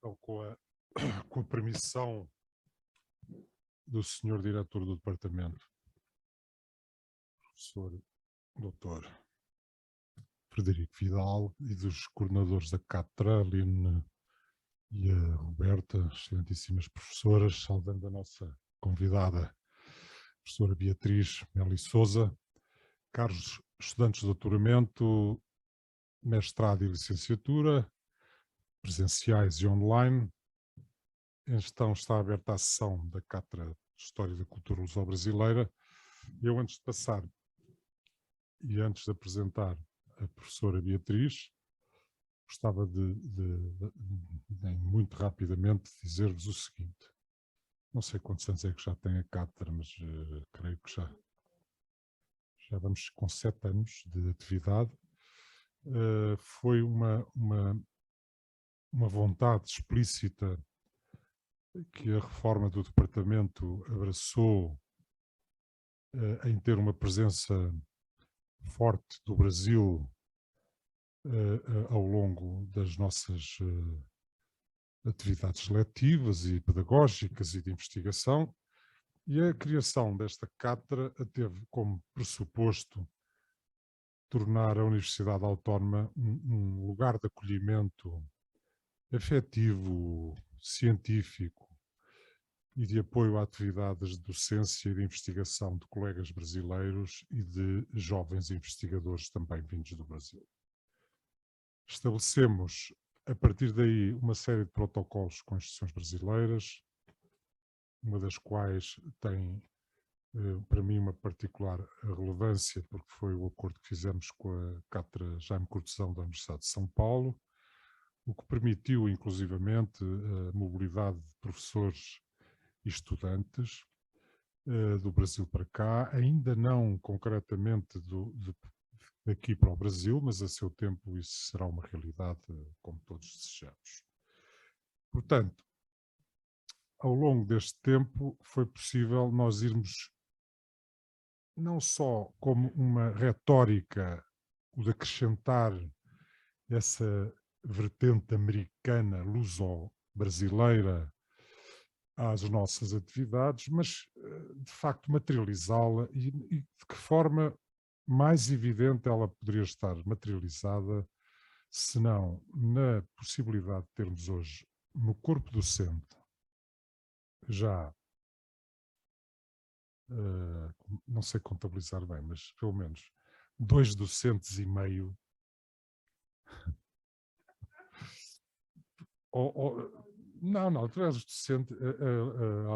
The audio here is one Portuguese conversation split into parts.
Então, com a permissão do senhor diretor do departamento, professor doutor Frederico Vidal, e dos coordenadores da cátedra, Aline e a Roberta, excelentíssimas professoras, saudando a nossa convidada, professora Beatriz Meli Souza, caros estudantes de doutoramento, mestrado e licenciatura, presenciais e online. Então está aberta a sessão da Cátedra de História da Cultura Luso-Brasileira. Eu, antes de passar e antes de apresentar a professora Beatriz, gostava de muito rapidamente dizer-vos o seguinte. Não sei quantos anos é que já tem a cátedra, mas creio que já vamos com 7 anos de atividade. Foi uma vontade explícita que a reforma do departamento abraçou em ter uma presença forte do Brasil ao longo das nossas atividades letivas e pedagógicas e de investigação, e a criação desta cátedra teve como pressuposto tornar a Universidade Autónoma um lugar de acolhimento afetivo, científico e de apoio a atividades de docência e de investigação de colegas brasileiros e de jovens investigadores também vindos do Brasil. Estabelecemos, a partir daí, uma série de protocolos com instituições brasileiras, uma das quais tem, para mim, uma particular relevância, porque foi o acordo que fizemos com a Cátedra Jaime Cortesão da Universidade de São Paulo, o que permitiu, inclusivamente, a mobilidade de professores e estudantes do Brasil para cá, ainda não concretamente daqui para o Brasil, mas a seu tempo isso será uma realidade, como todos desejamos. Portanto, ao longo deste tempo foi possível nós irmos não só como uma retórica, o de acrescentar essa vertente americana, luso-brasileira, às nossas atividades, mas de facto materializá-la e de que forma mais evidente ela poderia estar materializada, senão na possibilidade de termos hoje no corpo docente já, não sei contabilizar bem, mas pelo menos 2 docentes e meio, não, tu és docente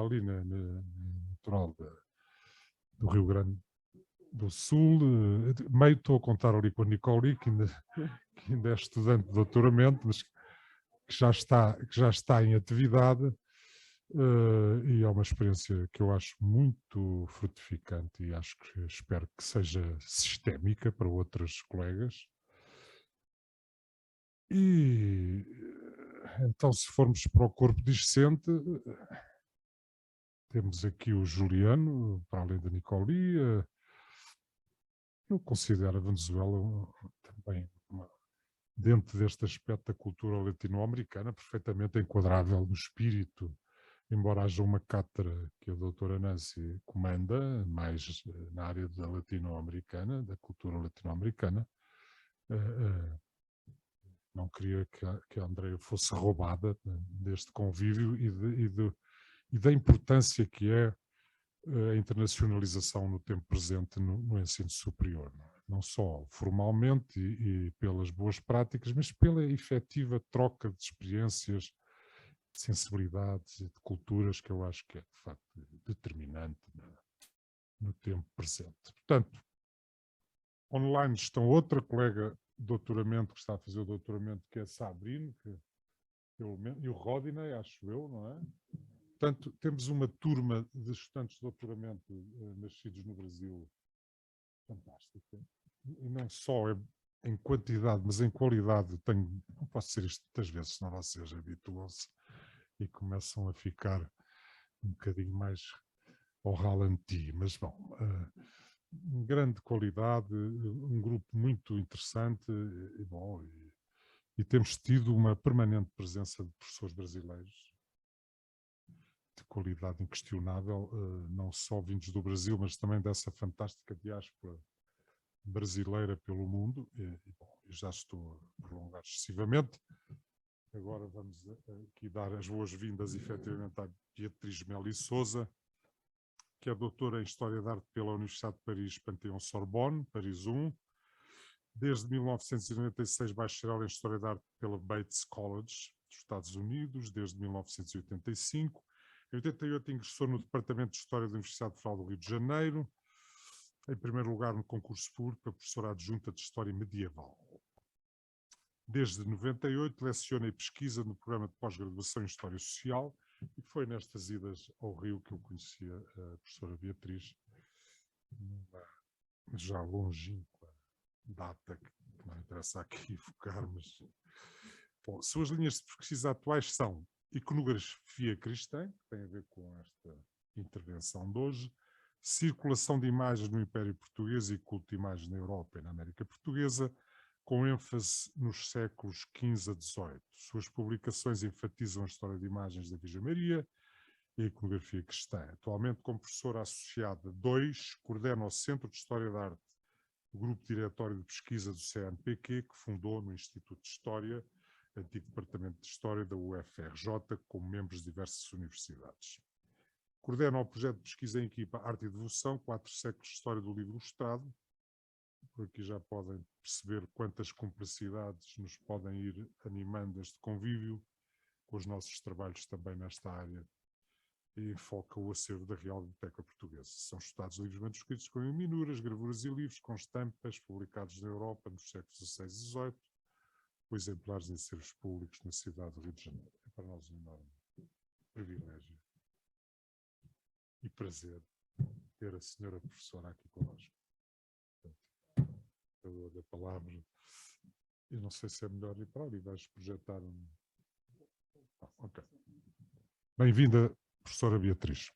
ali na natural do Rio Grande do Sul, meio estou a contar ali com a Nicole, que ainda é estudante de doutoramento, mas que já está em atividade, e é uma experiência que eu acho muito frutificante e espero que seja sistémica para outras colegas. E então, se formos para o corpo discente, temos aqui o Juliano, para além da Nicole. Eu considero a Venezuela também dentro deste aspecto da cultura latino-americana, perfeitamente enquadrável no espírito, embora haja uma cátedra que a doutora Nancy comanda, mais na área da latino-americana, da cultura latino-americana. Não queria que a Andrea fosse roubada deste convívio e da importância que é a internacionalização no tempo presente no ensino superior. Não só formalmente e pelas boas práticas, mas pela efetiva troca de experiências, de sensibilidades e de culturas, que eu acho que é, de facto, determinante no tempo presente. Portanto, online estão outra colega de doutoramento que está a fazer o doutoramento, que é a Sabrina, e o Rodinei, acho eu, não é? Portanto, temos uma turma de estudantes de doutoramento nascidos no Brasil fantástica. E não só em quantidade, mas em qualidade. Não posso dizer isto muitas vezes, senão vocês habituam-se e começam a ficar um bocadinho mais ao ralenti. Mas, bom, grande qualidade, um grupo muito interessante e, bom, e temos tido uma permanente presença de professores brasileiros de qualidade inquestionável, não só vindos do Brasil, mas também dessa fantástica diáspora brasileira pelo mundo. Bom, já estou a prolongar excessivamente. Agora vamos aqui dar as boas-vindas, efetivamente, à Beatriz Meli Souza, que é doutora em História da Arte pela Universidade de Paris, Panthéon-Sorbonne, Paris 1. Desde 1996, bacharel em História da Arte pela Bates College, dos Estados Unidos, desde 1985. Em 88 ingressou no Departamento de História da Universidade Federal do Rio de Janeiro, em primeiro lugar no concurso público para professora adjunta de História Medieval. Desde 98 leciona e pesquisa no programa de pós-graduação em História Social, e foi nestas idas ao Rio que eu conhecia a professora Beatriz, numa já longínqua data que não interessa aqui focar, mas... Bom, suas linhas de pesquisa atuais são iconografia cristã, que tem a ver com esta intervenção de hoje, circulação de imagens no Império Português e culto de imagens na Europa e na América Portuguesa, com ênfase nos séculos XV a XVIII. Suas publicações enfatizam a história de imagens da Virgem Maria e a iconografia cristã. Atualmente, como professora associada 2, coordena o Centro de História da Arte, o Grupo Diretório de Pesquisa do CNPq, que fundou no Instituto de História, antigo Departamento de História da UFRJ, com membros de diversas universidades. Coordena o projeto de pesquisa em equipa Arte e Devoção, 4 séculos de História do Livro Ilustrado. Por aqui já podem perceber quantas complexidades nos podem ir animando este convívio, com os nossos trabalhos também nesta área, e enfoca o acervo da Real Biblioteca Portuguesa. São estudados livros manuscritos com minuras, gravuras e livros com estampas, publicados na Europa nos séculos XVI e XVIII, com exemplares em acervos públicos na cidade do Rio de Janeiro. É para nós um enorme privilégio e prazer ter a senhora professora aqui connosco. Eu dou a palavra. Eu não sei se é melhor ir para ali, vais projetar um... Ok. Bem-vinda, professora Beatriz.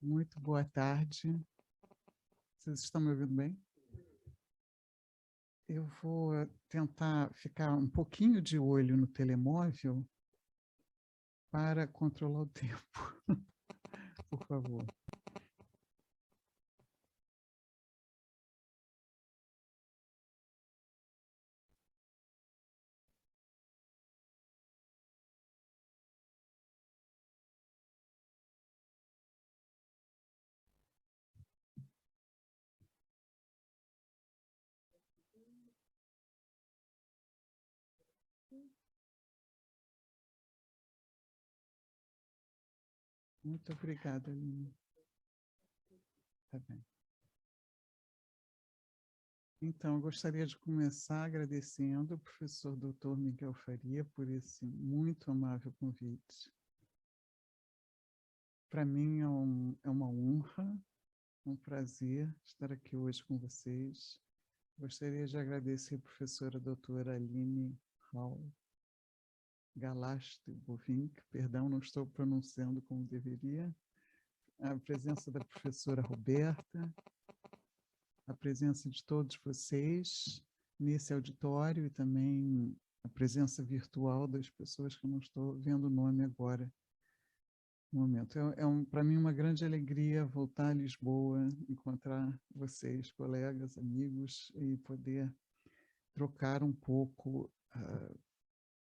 Muito boa tarde. Vocês estão me ouvindo bem? Eu vou tentar ficar um pouquinho de olho no telemóvel para controlar o tempo. Por favor. Muito obrigada, Aline. Tá bem. Então, eu gostaria de começar agradecendo ao professor Dr. Miguel Faria por esse muito amável convite. Para mim é uma honra, um prazer estar aqui hoje com vocês. Gostaria de agradecer a professora doutora Aline Hall Galast-Bovink, perdão, não estou pronunciando como deveria, a presença da professora Roberta, a presença de todos vocês nesse auditório e também a presença virtual das pessoas que eu não estou vendo o nome agora no momento. Para mim uma grande alegria voltar a Lisboa, encontrar vocês, colegas, amigos, e poder trocar um pouco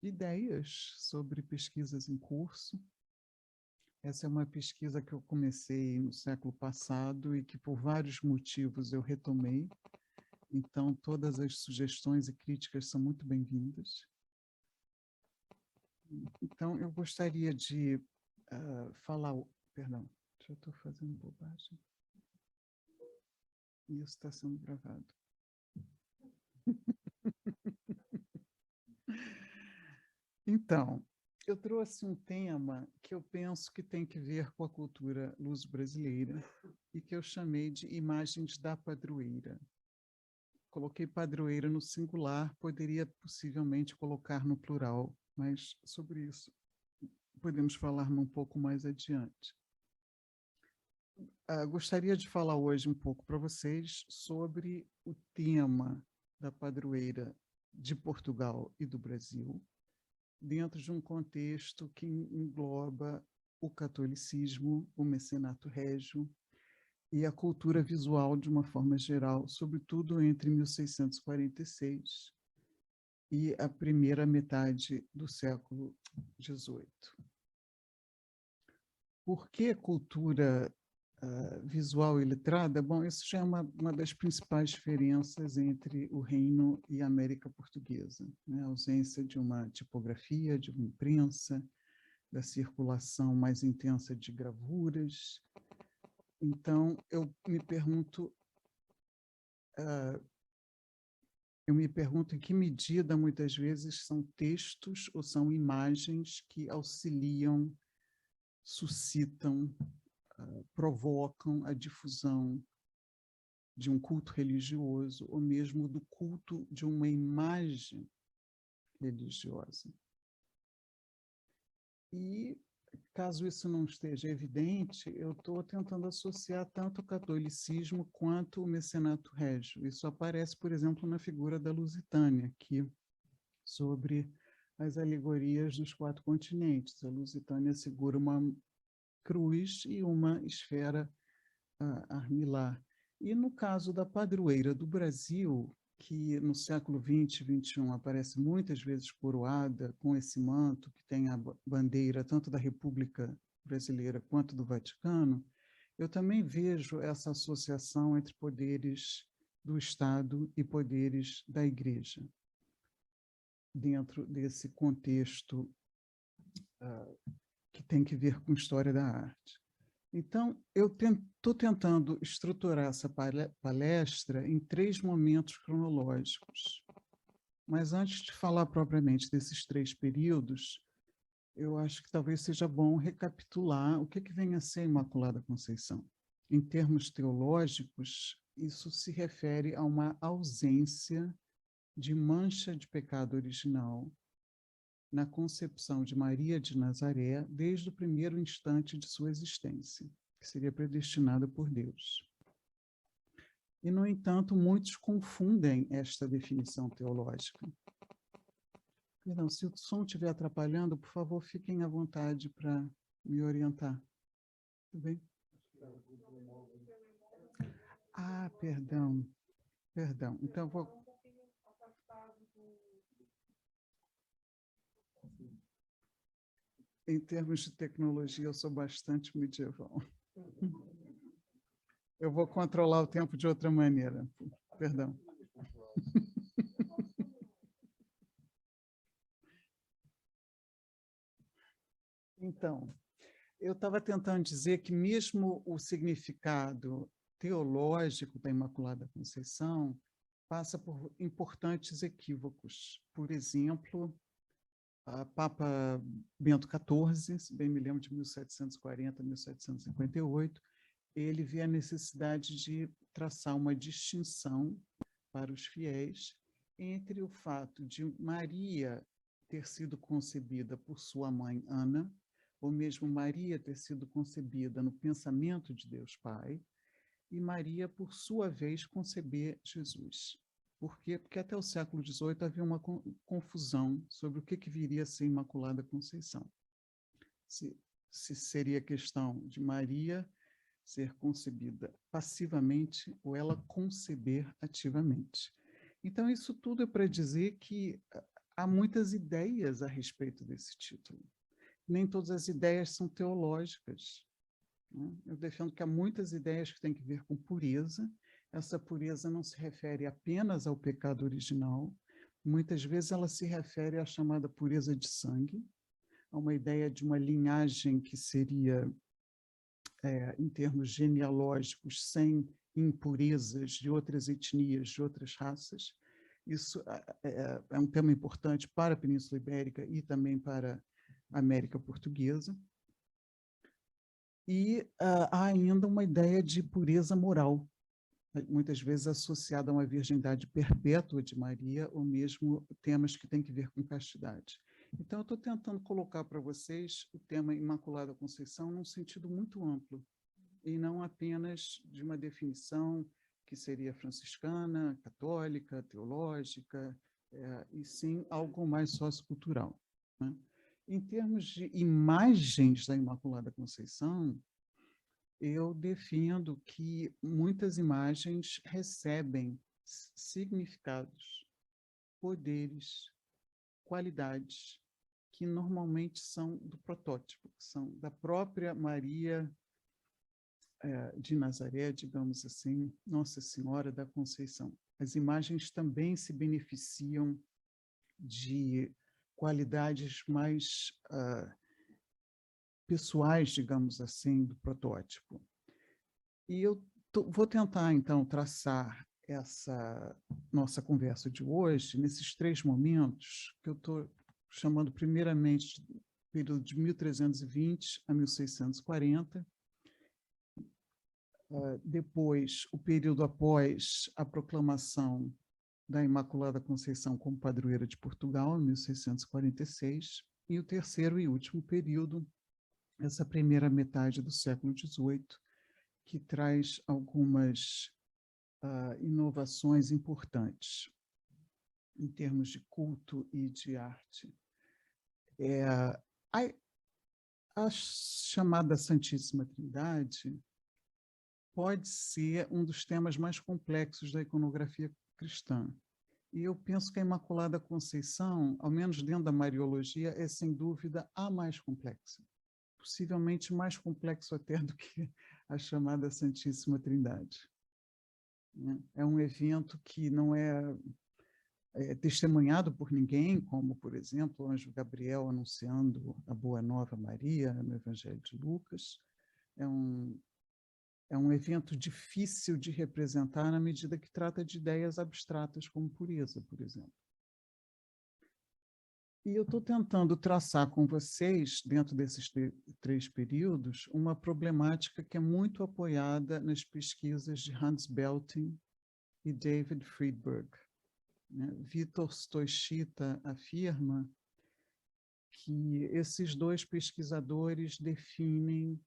ideias sobre pesquisas em curso. Essa é uma pesquisa que eu comecei no século passado e que, por vários motivos, eu retomei. Então, todas as sugestões e críticas são muito bem-vindas. Então, eu gostaria de falar... Perdão, já estou fazendo bobagem. Isso está sendo gravado. Então, eu trouxe um tema que eu penso que tem que ver com a cultura luso-brasileira e que eu chamei de imagens da padroeira. Coloquei padroeira no singular, poderia possivelmente colocar no plural, mas sobre isso podemos falar um pouco mais adiante. Gostaria de falar hoje um pouco para vocês sobre o tema da padroeira de Portugal e do Brasil, dentro de um contexto que engloba o catolicismo, o mecenato régio e a cultura visual de uma forma geral, sobretudo entre 1646 e a primeira metade do século XVIII. Por que cultura visual e letrada? Bom, isso já é uma das principais diferenças entre o Reino e a América Portuguesa, né? A ausência de uma tipografia, de uma imprensa, da circulação mais intensa de gravuras. Então, eu me pergunto em que medida, muitas vezes, são textos ou são imagens que auxiliam, suscitam, provocam a difusão de um culto religioso ou mesmo do culto de uma imagem religiosa. E, caso isso não esteja evidente, eu estou tentando associar tanto o catolicismo quanto o mecenato régio. Isso aparece, por exemplo, na figura da Lusitânia, aqui, sobre as alegorias dos 4 continentes. A Lusitânia segura uma cruz e uma esfera armilar. E no caso da padroeira do Brasil, que no século XX e XXI aparece muitas vezes coroada com esse manto, que tem a bandeira tanto da República Brasileira quanto do Vaticano, eu também vejo essa associação entre poderes do Estado e poderes da Igreja, dentro desse contexto que tem que ver com história da arte. Então, eu estou tentando estruturar essa palestra em 3 momentos cronológicos. Mas antes de falar propriamente desses 3 períodos, eu acho que talvez seja bom recapitular o que vem a ser a Imaculada Conceição. Em termos teológicos, isso se refere a uma ausência de mancha de pecado original na concepção de Maria de Nazaré desde o primeiro instante de sua existência, que seria predestinada por Deus. E, no entanto, muitos confundem esta definição teológica. Perdão, se o som estiver atrapalhando, por favor, fiquem à vontade para me orientar. Tudo bem? Perdão. Perdão. Então, vou... Em termos de tecnologia, eu sou bastante medieval. Eu vou controlar o tempo de outra maneira. Perdão. Então, eu estava tentando dizer que mesmo o significado teológico da Imaculada Conceição passa por importantes equívocos. Por exemplo, a Papa Bento XIV, se bem me lembro, de 1740 a 1758, ele vê a necessidade de traçar uma distinção para os fiéis entre o fato de Maria ter sido concebida por sua mãe Ana, ou mesmo Maria ter sido concebida no pensamento de Deus Pai, e Maria, por sua vez, conceber Jesus. Por quê? Porque até o século XVIII havia uma confusão sobre o que viria a ser Imaculada Conceição. Se seria questão de Maria ser concebida passivamente ou ela conceber ativamente. Então, isso tudo é para dizer que há muitas ideias a respeito desse título. Nem todas as ideias são teológicas. Eu defendo que há muitas ideias que têm que ver com pureza. Essa pureza não se refere apenas ao pecado original, muitas vezes ela se refere à chamada pureza de sangue, a uma ideia de uma linhagem que seria, em termos genealógicos, sem impurezas de outras etnias, de outras raças. Isso é um tema importante para a Península Ibérica e também para a América Portuguesa. E há ainda uma ideia de pureza moral, muitas vezes associada a uma virgindade perpétua de Maria, ou mesmo temas que têm que ver com castidade. Então, eu estou tentando colocar para vocês o tema Imaculada Conceição num sentido muito amplo, e não apenas de uma definição que seria franciscana, católica, teológica, e sim algo mais sociocultural, né? Em termos de imagens da Imaculada Conceição, eu defendo que muitas imagens recebem significados, poderes, qualidades que normalmente são do protótipo, que são da própria Maria de Nazaré, digamos assim, Nossa Senhora da Conceição. As imagens também se beneficiam de qualidades mais pessoais, digamos assim, do protótipo. E eu vou tentar, então, traçar essa nossa conversa de hoje nesses 3 momentos que eu estou chamando primeiramente do período de 1320 a 1640, depois o período após a proclamação da Imaculada Conceição como padroeira de Portugal, em 1646, e o terceiro e último período, essa primeira metade do século XVIII, que traz algumas inovações importantes em termos de culto e de arte. A chamada Santíssima Trindade pode ser um dos temas mais complexos da iconografia cristã. E eu penso que a Imaculada Conceição, ao menos dentro da Mariologia, é sem dúvida a mais complexa. Possivelmente mais complexo até do que a chamada Santíssima Trindade. É um evento que não é testemunhado por ninguém, como, por exemplo, o anjo Gabriel anunciando a Boa Nova Maria no Evangelho de Lucas. É um evento difícil de representar na medida que trata de ideias abstratas, como pureza, por exemplo. E eu estou tentando traçar com vocês, dentro desses 3 períodos, uma problemática que é muito apoiada nas pesquisas de Hans Belting e David Friedberg. Vítor Stoichita afirma que esses 2 pesquisadores definem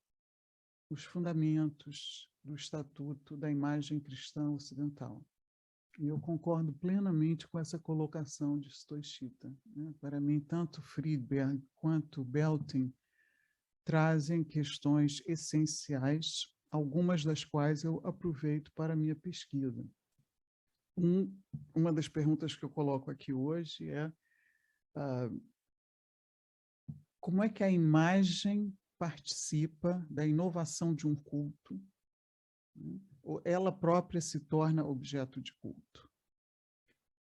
os fundamentos do Estatuto da Imagem Cristã Ocidental. E eu concordo plenamente com essa colocação de Stoichita. Para mim, tanto Friedberg quanto Belting trazem questões essenciais, algumas das quais eu aproveito para a minha pesquisa. Uma das perguntas que eu coloco aqui hoje é como é que a imagem participa da inovação de um culto, ou ela própria se torna objeto de culto.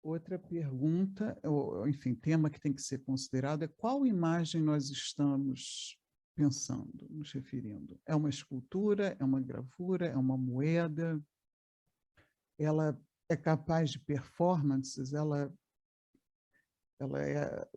Outra pergunta, ou, enfim, tema que tem que ser considerado é qual imagem nós estamos pensando, nos referindo. É uma escultura, é uma gravura, é uma moeda? Ela é capaz de performances? Ela é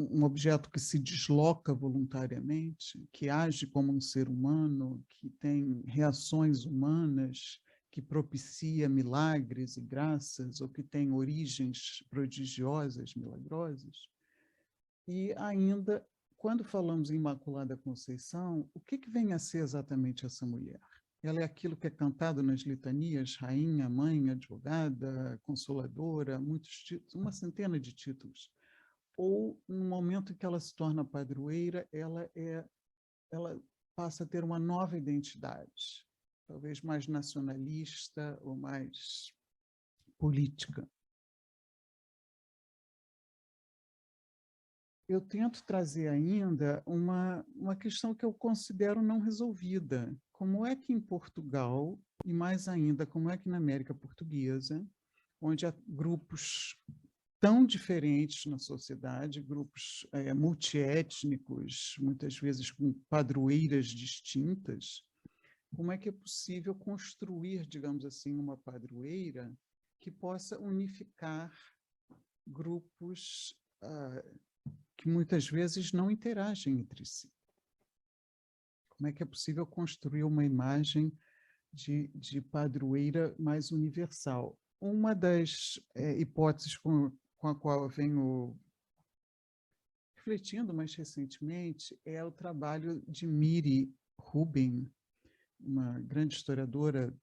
um objeto que se desloca voluntariamente, que age como um ser humano, que tem reações humanas, que propicia milagres e graças, ou que tem origens prodigiosas, milagrosas. E ainda, quando falamos em Imaculada Conceição, o que vem a ser exatamente essa mulher? Ela é aquilo que é cantado nas litanias, rainha, mãe, advogada, consoladora, muitos títulos, uma centena de títulos. Ou, no momento em que ela se torna padroeira, ela passa a ter uma nova identidade, talvez mais nacionalista ou mais política. Eu tento trazer ainda uma questão que eu considero não resolvida. Como é que em Portugal, e mais ainda, como é que na América Portuguesa, onde há grupos tão diferentes na sociedade, grupos multiétnicos, muitas vezes com padroeiras distintas, como é que é possível construir, digamos assim, uma padroeira que possa unificar grupos que muitas vezes não interagem entre si? Como é que é possível construir uma imagem de padroeira mais universal? Uma das hipóteses com a qual eu venho refletindo mais recentemente é o trabalho de Miri Rubin, uma grande historiadora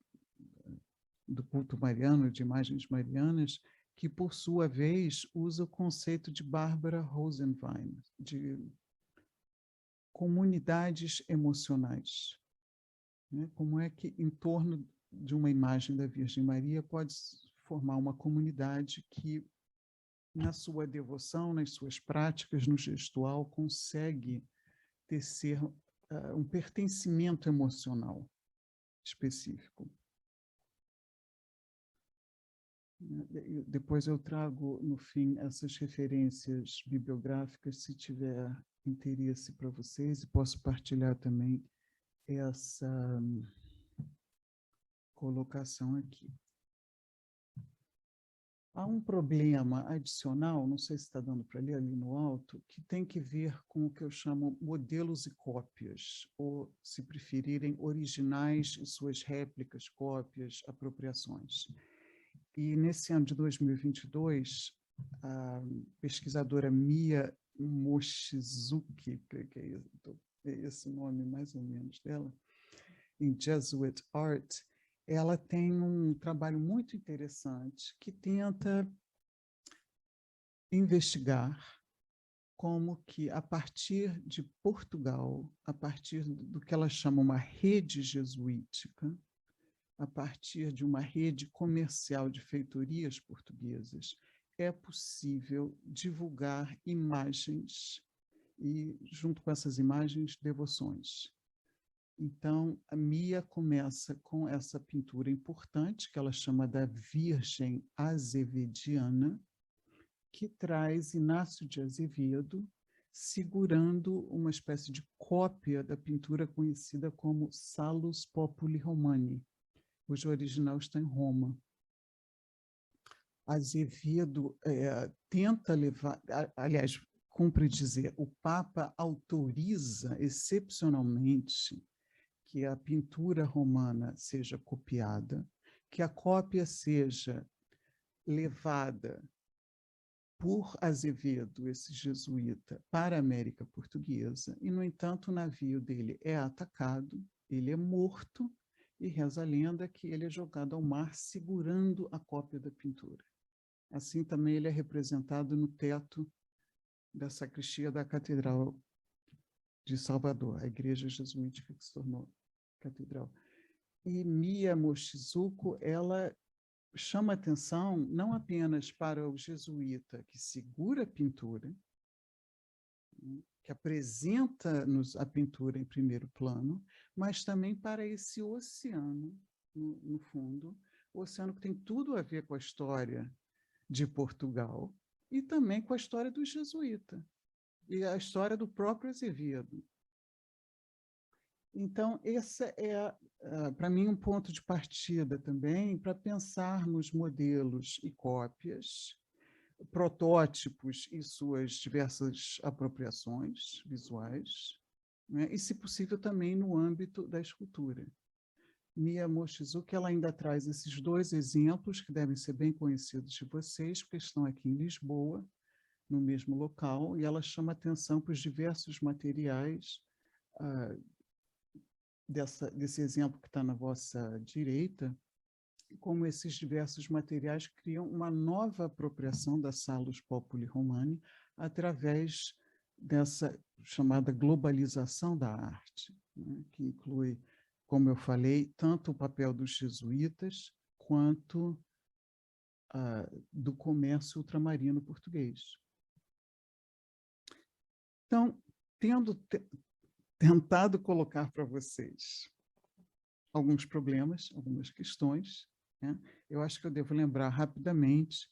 do culto mariano, de imagens marianas, que, por sua vez, usa o conceito de Barbara Rosenwein, de comunidades emocionais. Né? Como é que, em torno de uma imagem da Virgem Maria, pode formar uma comunidade que, na sua devoção, nas suas práticas, no gestual, consegue tecer um pertencimento emocional específico. Depois eu trago, no fim, essas referências bibliográficas, se tiver interesse para vocês, e posso partilhar também essa colocação aqui. Há um problema adicional, não sei se está dando para ler ali no alto, que tem que ver com o que eu chamo modelos e cópias, ou, se preferirem, originais e suas réplicas, cópias, apropriações. E nesse ano de 2022, a pesquisadora Mia Mochizuki, que é esse nome mais ou menos dela, em Jesuit Art, ela tem um trabalho muito interessante que tenta investigar como que, a partir de Portugal, a partir do que ela chama uma rede jesuítica, a partir de uma rede comercial de feitorias portuguesas, é possível divulgar imagens e, junto com essas imagens, devoções. Então, a Mia começa com essa pintura importante, que ela chama da Virgem Azevediana, que traz Inácio de Azevedo segurando uma espécie de cópia da pintura conhecida como Salus Populi Romani, cujo original está em Roma. Azevedo tenta levar, aliás, cumpre dizer, o Papa autoriza excepcionalmente que a pintura romana seja copiada, que a cópia seja levada por Azevedo, esse jesuíta, para a América Portuguesa, e, no entanto, o navio dele é atacado, ele é morto, e reza a lenda que ele é jogado ao mar segurando a cópia da pintura. Assim também ele é representado no teto da sacristia da Catedral de Salvador, a igreja jesuítica que se tornou catedral. E Mia Mochizuki, ela chama atenção não apenas para o jesuíta que segura a pintura, que apresenta-nos a pintura em primeiro plano, mas também para esse oceano, no fundo, o oceano que tem tudo a ver com a história de Portugal e também com a história do jesuíta e a história do próprio Azevedo. Então, esse é, para mim, um ponto de partida também para pensarmos modelos e cópias, protótipos e suas diversas apropriações visuais, né? E, se possível, também no âmbito da escultura. Mia Mochizuki, ela ainda traz esses dois exemplos que devem ser bem conhecidos de vocês, porque estão aqui em Lisboa, no mesmo local, e ela chama atenção para os diversos materiais desse exemplo que está na vossa direita, como esses diversos materiais criam uma nova apropriação da Salus Populi Romani através dessa chamada globalização da arte, né, que inclui, como eu falei, tanto o papel dos jesuítas quanto do comércio ultramarino português. Então, tendo tentado colocar para vocês alguns problemas, algumas questões, né? Eu acho que eu devo lembrar rapidamente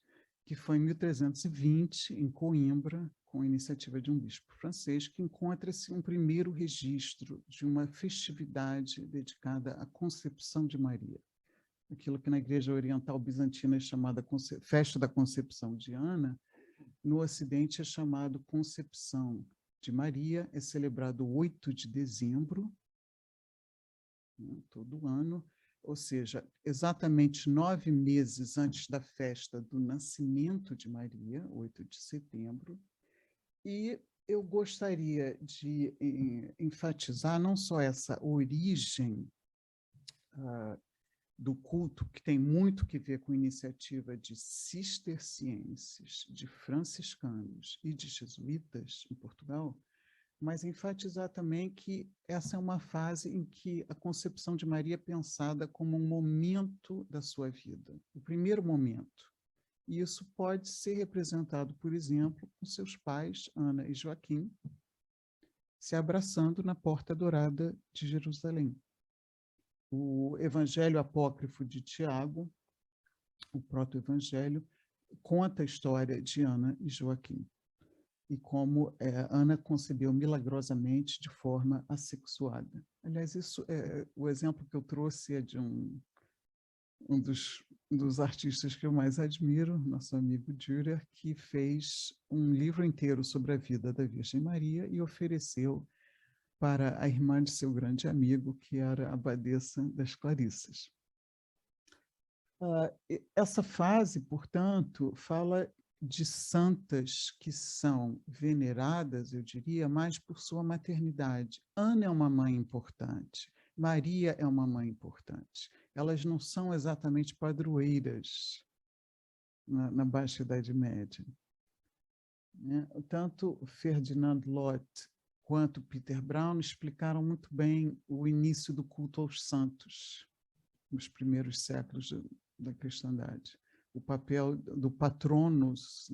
que foi em 1320, em Coimbra, com a iniciativa de um bispo francês, que encontra-se um primeiro registro de uma festividade dedicada à Concepção de Maria. Aquilo que na Igreja Oriental Bizantina é chamada Festa da Concepção de Ana, no Ocidente é chamado Concepção de Maria, é celebrado 8 de dezembro, todo ano, ou seja, exatamente 9 meses antes da festa do nascimento de Maria, 8 de setembro, e eu gostaria de enfatizar não só essa origem do culto, que tem muito que ver com a iniciativa de cistercienses, de franciscanos e de jesuítas em Portugal, mas enfatizar também que essa é uma fase em que a concepção de Maria é pensada como um momento da sua vida, o primeiro momento. E isso pode ser representado, por exemplo, com seus pais, Ana e Joaquim, se abraçando na Porta Dourada de Jerusalém. O Evangelho Apócrifo de Tiago, o proto-evangelho, conta a história de Ana e Joaquim e como Ana concebeu milagrosamente de forma assexuada. Aliás, o exemplo que eu trouxe é de um dos artistas que eu mais admiro, nosso amigo Dürer, que fez um livro inteiro sobre a vida da Virgem Maria e ofereceu para a irmã de seu grande amigo, que era a abadesa das Clarissas. Essa fase, portanto, fala de santas que são veneradas, eu diria, mais por sua maternidade. Ana é uma mãe importante, Maria é uma mãe importante. Elas não são exatamente padroeiras na Baixa Idade Média. Né? Tanto Ferdinand Lott quanto Peter Brown explicaram muito bem o início do culto aos santos, nos primeiros séculos da cristandade. O papel do patronos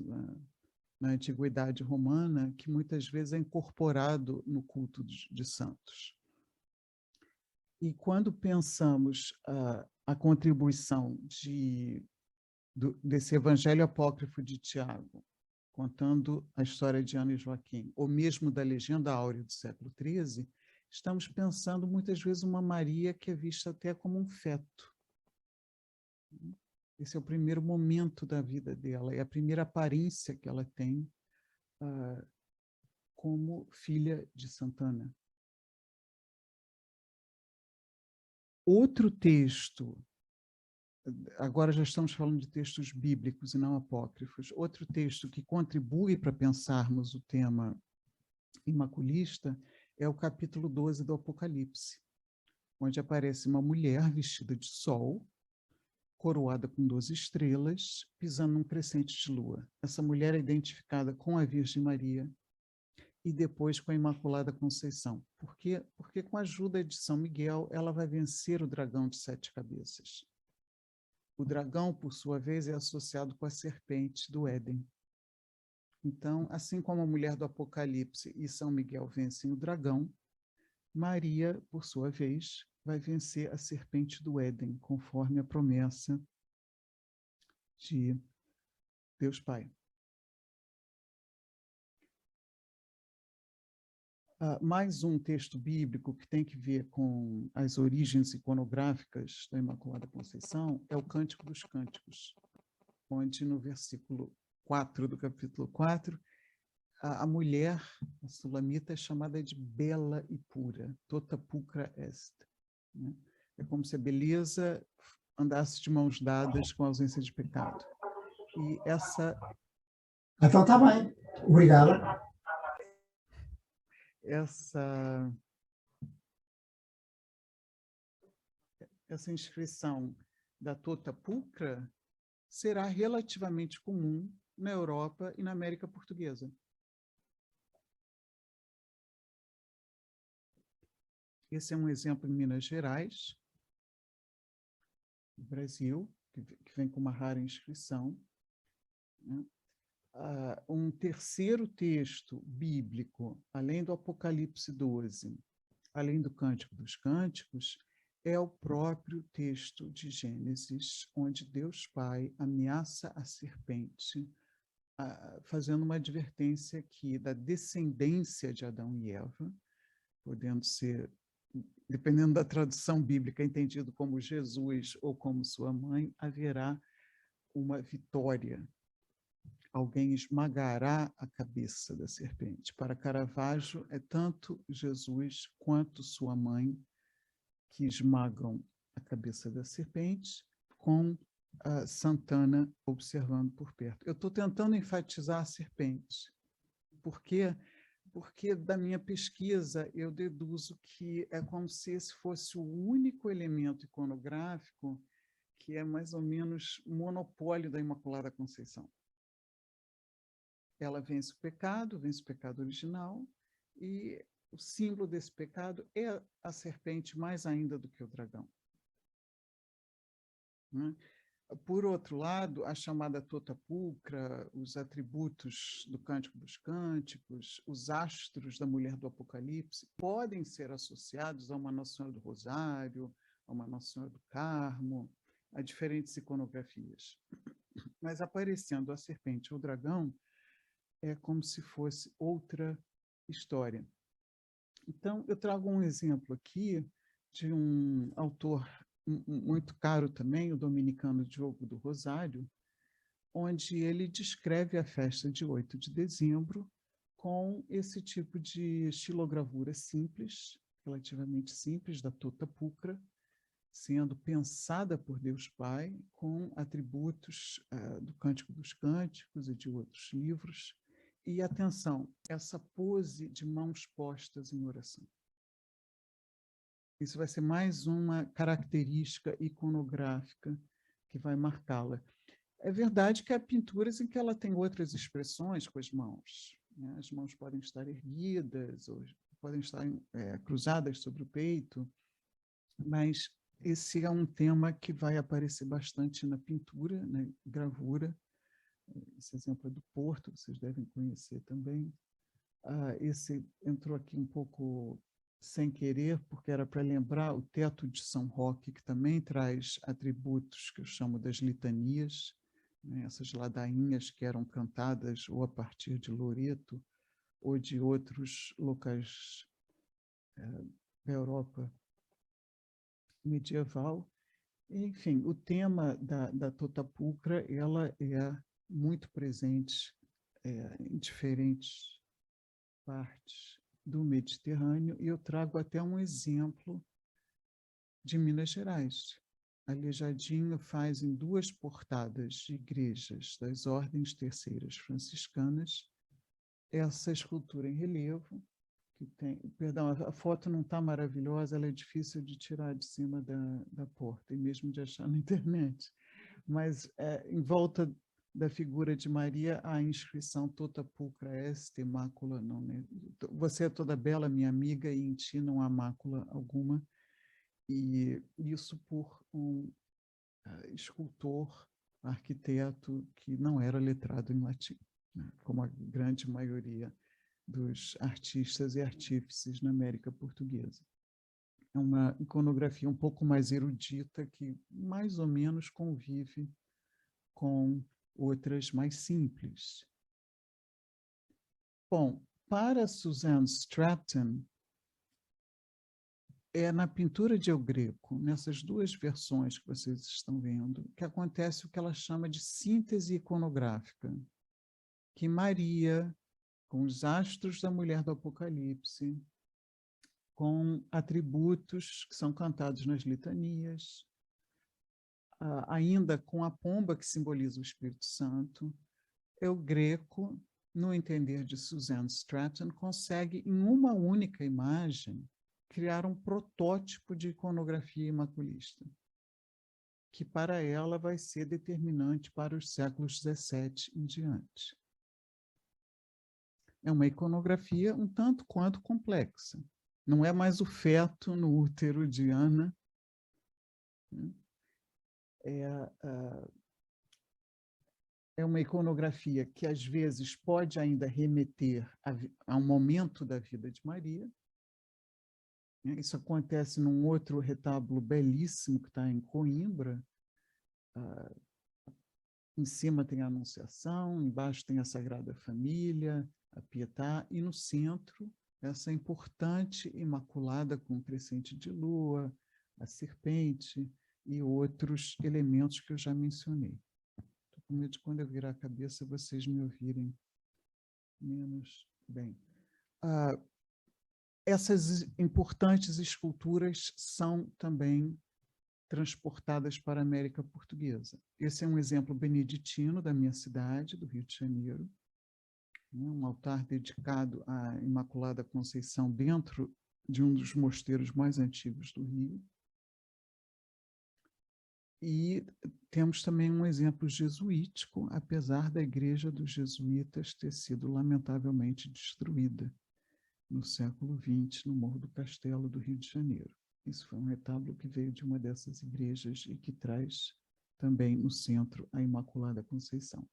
na antiguidade romana, que muitas vezes é incorporado no culto de santos. E quando pensamos a contribuição desse Evangelho Apócrifo de Tiago, contando a história de Ana e Joaquim, ou mesmo da Legenda Áurea do século XIII, estamos pensando muitas vezes uma Maria que é vista até como um feto. Esse é o primeiro momento da vida dela, é a primeira aparência que ela tem como filha de Santana. Outro texto, agora já estamos falando de textos bíblicos e não apócrifos, outro texto que contribui para pensarmos o tema imaculista é o capítulo 12 do Apocalipse, onde aparece uma mulher vestida de sol, coroada com 12 estrelas, pisando num crescente de lua. Essa mulher é identificada com a Virgem Maria e depois com a Imaculada Conceição. Por quê? Porque com a ajuda de São Miguel, ela vai vencer o dragão de 7 cabeças. O dragão, por sua vez, é associado com a serpente do Éden. Então, assim como a mulher do Apocalipse e São Miguel vencem o dragão, Maria, por sua vez, vai vencer a serpente do Éden, conforme a promessa de Deus Pai. Mais um texto bíblico que tem que ver com as origens iconográficas da Imaculada Conceição é o Cântico dos Cânticos, onde no versículo 4 do capítulo 4, a mulher, a sulamita, é chamada de bela e pura, tota pulcra est. Né? É como se a beleza andasse de mãos dadas com a ausência de pecado. E essa... Então está bem, obrigada. Essa inscrição da tota pulcra será relativamente comum na Europa e na América Portuguesa. Esse é um exemplo em Minas Gerais, no Brasil, que vem com uma rara inscrição. Né? Um terceiro texto bíblico, além do Apocalipse 12, além do Cântico dos Cânticos, é o próprio texto de Gênesis, onde Deus Pai ameaça a serpente, fazendo uma advertência aqui da descendência de Adão e Eva, podendo ser, dependendo da tradução bíblica, entendido como Jesus ou como sua mãe, haverá uma vitória. Alguém esmagará a cabeça da serpente. Para Caravaggio, é tanto Jesus quanto sua mãe que esmagam a cabeça da serpente, com a Santana observando por perto. Eu estou tentando enfatizar a serpente, porque porque da minha pesquisa eu deduzo que é como se esse fosse o único elemento iconográfico que é mais ou menos monopólio da Imaculada Conceição. Ela vence o pecado original, e o símbolo desse pecado é a serpente mais ainda do que o dragão. Né? Por outro lado, a chamada tota pulcra, os atributos do Cântico dos Cânticos, os astros da mulher do Apocalipse, podem ser associados a uma Nossa Senhora do Rosário, a uma Nossa Senhora do Carmo, a diferentes iconografias. Mas aparecendo a serpente ou o dragão, é como se fosse outra história. Então, eu trago um exemplo aqui de um autor muito caro também, o dominicano Diogo do Rosário, onde ele descreve a festa de 8 de dezembro com esse tipo de estilogravura simples, relativamente simples, da tota pulcra, sendo pensada por Deus Pai, com atributos do Cântico dos Cânticos e de outros livros. E, atenção, essa pose de mãos postas em oração. Isso vai ser mais uma característica iconográfica que vai marcá-la. É verdade que há pinturas em que ela tem outras expressões com as mãos. Né? As mãos podem estar erguidas, ou podem estar cruzadas sobre o peito, mas esse é um tema que vai aparecer bastante na pintura, na gravura. Esse exemplo é do Porto, vocês devem conhecer também. Esse entrou aqui um pouco sem querer, porque era para lembrar o teto de São Roque, que também traz atributos que eu chamo das litanias, né? Essas ladainhas que eram cantadas ou a partir de Loreto ou de outros locais da Europa medieval. Enfim, o tema da tota pulcra, ela é muito presente em diferentes partes do Mediterrâneo, e eu trago até um exemplo de Minas Gerais. Aleijadinho faz em 2 portadas de igrejas das ordens terceiras franciscanas essa escultura em relevo, que tem, perdão, a foto não está maravilhosa, ela é difícil de tirar de cima da porta, e mesmo de achar na internet, mas em volta da figura de Maria, a inscrição tota pulcra est, mácula non. Você é toda bela, minha amiga, e em ti não há mácula alguma. E isso por um escultor, arquiteto, que não era letrado em latim, né? Como a grande maioria dos artistas e artífices na América Portuguesa. É uma iconografia um pouco mais erudita, que mais ou menos convive com outras mais simples. Bom, para Suzanne Stratton, é na pintura de El Greco, nessas 2 versões que vocês estão vendo, que acontece o que ela chama de síntese iconográfica, que Maria, com os astros da mulher do Apocalipse, com atributos que são cantados nas litanias, ainda com a pomba que simboliza o Espírito Santo, El Greco, no entender de Suzanne Stratton, consegue, em uma única imagem, criar um protótipo de iconografia imaculista, que para ela vai ser determinante para os séculos XVII em diante. É uma iconografia um tanto quanto complexa. Não é mais o feto no útero de Ana, né? É uma iconografia que, às vezes, pode ainda remeter a um momento da vida de Maria. Isso acontece num outro retábulo belíssimo que está em Coimbra. Em cima tem a Anunciação, embaixo tem a Sagrada Família, a Pietà, e no centro, essa importante Imaculada com crescente de lua, a serpente e outros elementos que eu já mencionei. Estou com medo de, quando eu virar a cabeça, vocês me ouvirem menos bem. Essas importantes esculturas são também transportadas para a América Portuguesa. Esse é um exemplo beneditino da minha cidade, do Rio de Janeiro, né, um altar dedicado à Imaculada Conceição dentro de um dos mosteiros mais antigos do Rio. E temos também um exemplo jesuítico, apesar da igreja dos jesuítas ter sido lamentavelmente destruída no século XX, no Morro do Castelo do Rio de Janeiro. Isso foi um retábulo que veio de uma dessas igrejas e que traz também no centro a Imaculada Conceição.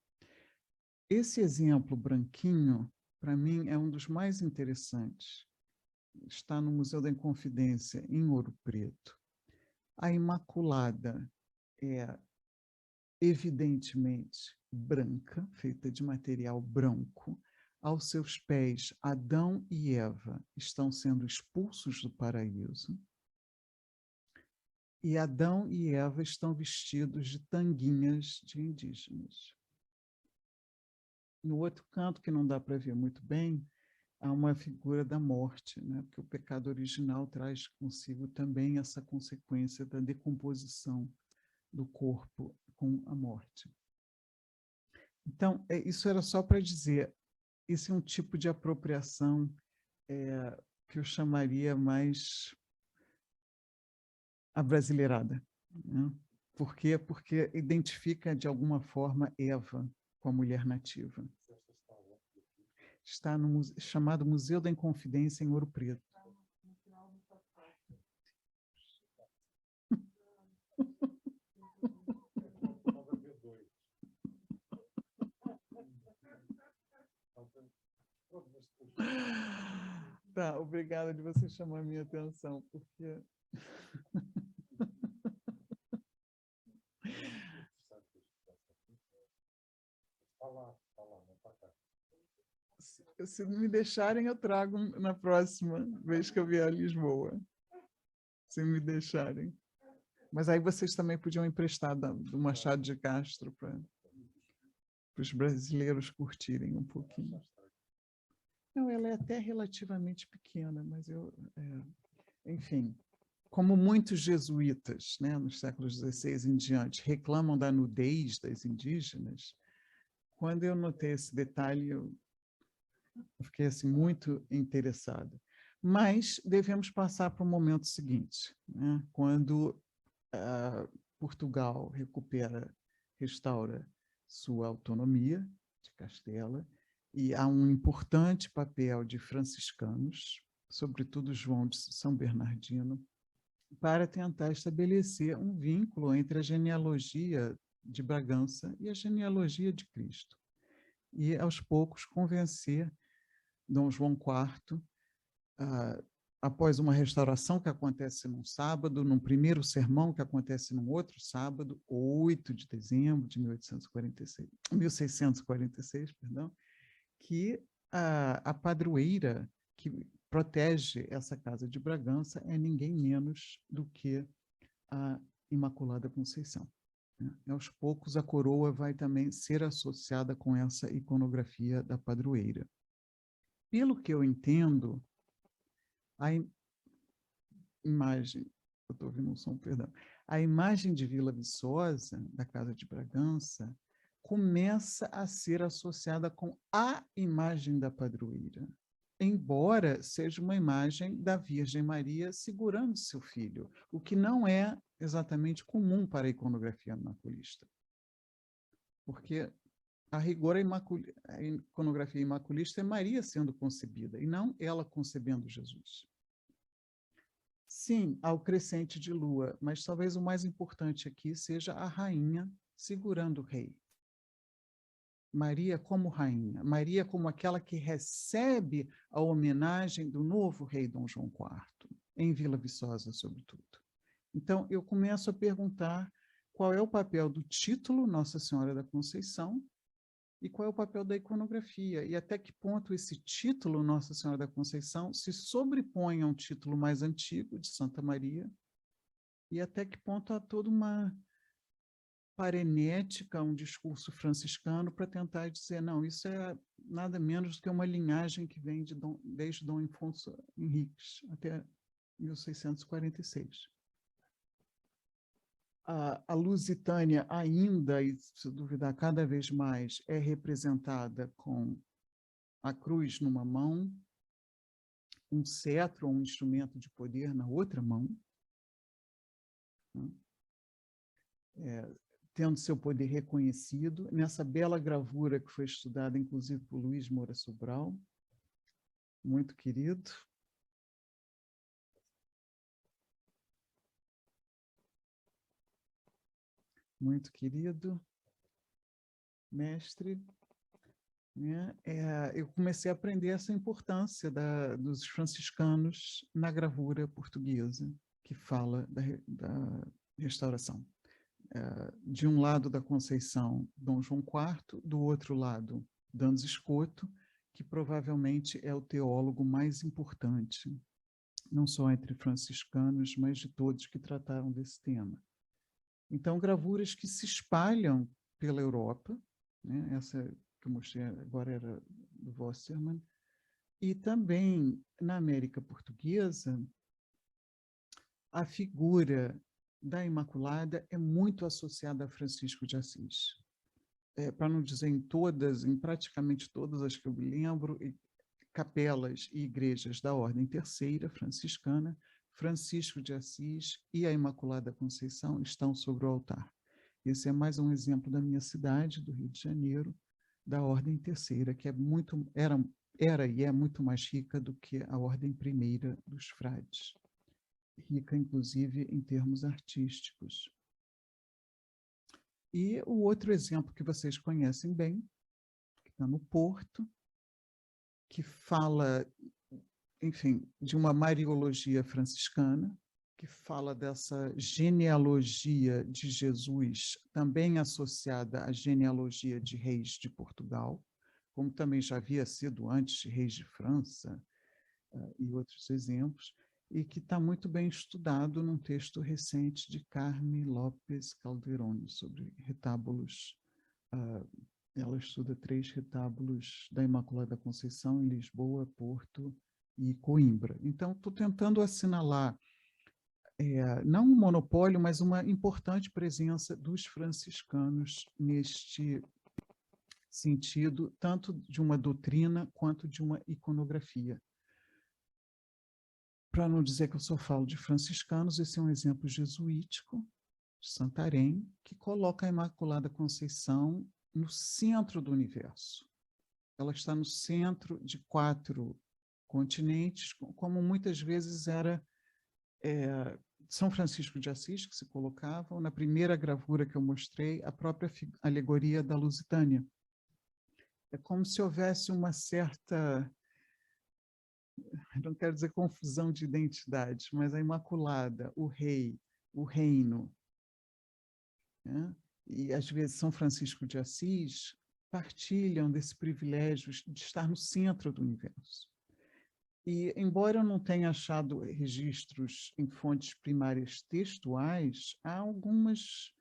Esse exemplo branquinho, para mim, é um dos mais interessantes. Está no Museu da Inconfidência, em Ouro Preto. A Imaculada é evidentemente branca, feita de material branco. Aos seus pés, Adão e Eva estão sendo expulsos do paraíso. E Adão e Eva estão vestidos de tanguinhas de indígenas. No outro canto, que não dá para ver muito bem, há uma figura da morte, né? Porque o pecado original traz consigo também essa consequência da decomposição do corpo com a morte. Então, isso era só para dizer, esse é um tipo de apropriação que eu chamaria mais abrasileirada. Né? Por quê? Porque identifica, de alguma forma, Eva com a mulher nativa. Está no chamado Museu da Inconfidência, em Ouro Preto. Tá, obrigada de você chamar a minha atenção, porque... Se me deixarem, eu trago na próxima vez que eu vier a Lisboa. Se me deixarem. Mas aí vocês também podiam emprestar do Machado de Castro para os brasileiros curtirem um pouquinho. Não, ela é até relativamente pequena, mas enfim, como muitos jesuítas, né, nos séculos XVI em diante, reclamam da nudez das indígenas, quando eu notei esse detalhe, eu fiquei assim, muito interessada. Mas devemos passar para o momento seguinte, né, quando Portugal restaura sua autonomia de Castela, e há um importante papel de franciscanos, sobretudo João de São Bernardino, para tentar estabelecer um vínculo entre a genealogia de Bragança e a genealogia de Cristo. E, aos poucos, convencer Dom João IV, após uma restauração que acontece num sábado, num primeiro sermão que acontece num outro sábado, 8 de dezembro de 1646, que a padroeira que protege essa casa de Bragança é ninguém menos do que a Imaculada Conceição. Aos poucos, a coroa vai também ser associada com essa iconografia da padroeira. Pelo que eu entendo, a imagem, eu estou ouvindo um som, perdão, a imagem de Vila Viçosa, da Casa de Bragança, começa a ser associada com a imagem da padroeira, embora seja uma imagem da Virgem Maria segurando seu filho, o que não é exatamente comum para a iconografia imaculista. Porque, a rigor, a iconografia imaculista é Maria sendo concebida, e não ela concebendo Jesus. Sim, ao crescente de lua, mas talvez o mais importante aqui seja a rainha segurando o rei. Maria como rainha, Maria como aquela que recebe a homenagem do novo rei Dom João IV, em Vila Viçosa, sobretudo. Então, eu começo a perguntar qual é o papel do título Nossa Senhora da Conceição e qual é o papel da iconografia, e até que ponto esse título Nossa Senhora da Conceição se sobrepõe a um título mais antigo, de Santa Maria, e até que ponto há toda uma parenética, um discurso franciscano para tentar dizer, não, isso é nada menos do que uma linhagem que vem desde Dom Afonso Henriques até 1646. A Lusitânia ainda, e se duvidar cada vez mais, é representada com a cruz numa mão, um cetro ou um instrumento de poder na outra mão, né? Tendo seu poder reconhecido, nessa bela gravura que foi estudada, inclusive, por Luiz Moura Sobral, muito querido. Muito querido mestre, né? Eu comecei a aprender essa importância dos franciscanos na gravura portuguesa, que fala da restauração. De um lado da Conceição, Dom João IV, do outro lado, Duns Scoto, que provavelmente é o teólogo mais importante, não só entre franciscanos, mas de todos que trataram desse tema. Então, gravuras que se espalham pela Europa, né? Essa que eu mostrei agora era do Wassermann, e também na América Portuguesa, a figura da Imaculada é muito associada a Francisco de Assis. Para não dizer em praticamente todas as que eu me lembro, capelas e igrejas da Ordem Terceira franciscana, Francisco de Assis e a Imaculada Conceição estão sobre o altar. Esse é mais um exemplo da minha cidade, do Rio de Janeiro, da Ordem Terceira, que era e é muito mais rica do que a Ordem Primeira dos frades. Rica, inclusive, em termos artísticos. E o outro exemplo que vocês conhecem bem, que está no Porto, que fala, enfim, de uma mariologia franciscana, que fala dessa genealogia de Jesus, também associada à genealogia de reis de Portugal, como também já havia sido antes de reis de França, e outros exemplos, e que está muito bem estudado num texto recente de Carme Lopes Calderoni, sobre retábulos. Ela estuda 3 retábulos da Imaculada Conceição em Lisboa, Porto e Coimbra. Então, estou tentando assinalar não um monopólio, mas uma importante presença dos franciscanos neste sentido, tanto de uma doutrina quanto de uma iconografia. Para não dizer que eu só falo de franciscanos, esse é um exemplo jesuítico, de Santarém, que coloca a Imaculada Conceição no centro do universo. Ela está no centro de 4 continentes, como muitas vezes era São Francisco de Assis, que se colocava, na primeira gravura que eu mostrei, a própria alegoria da Lusitânia. É como se houvesse uma certa, não quero dizer confusão de identidades, mas a Imaculada, o rei, o reino, né? E às vezes São Francisco de Assis partilham desse privilégio de estar no centro do universo. E, embora eu não tenha achado registros em fontes primárias textuais, há algumas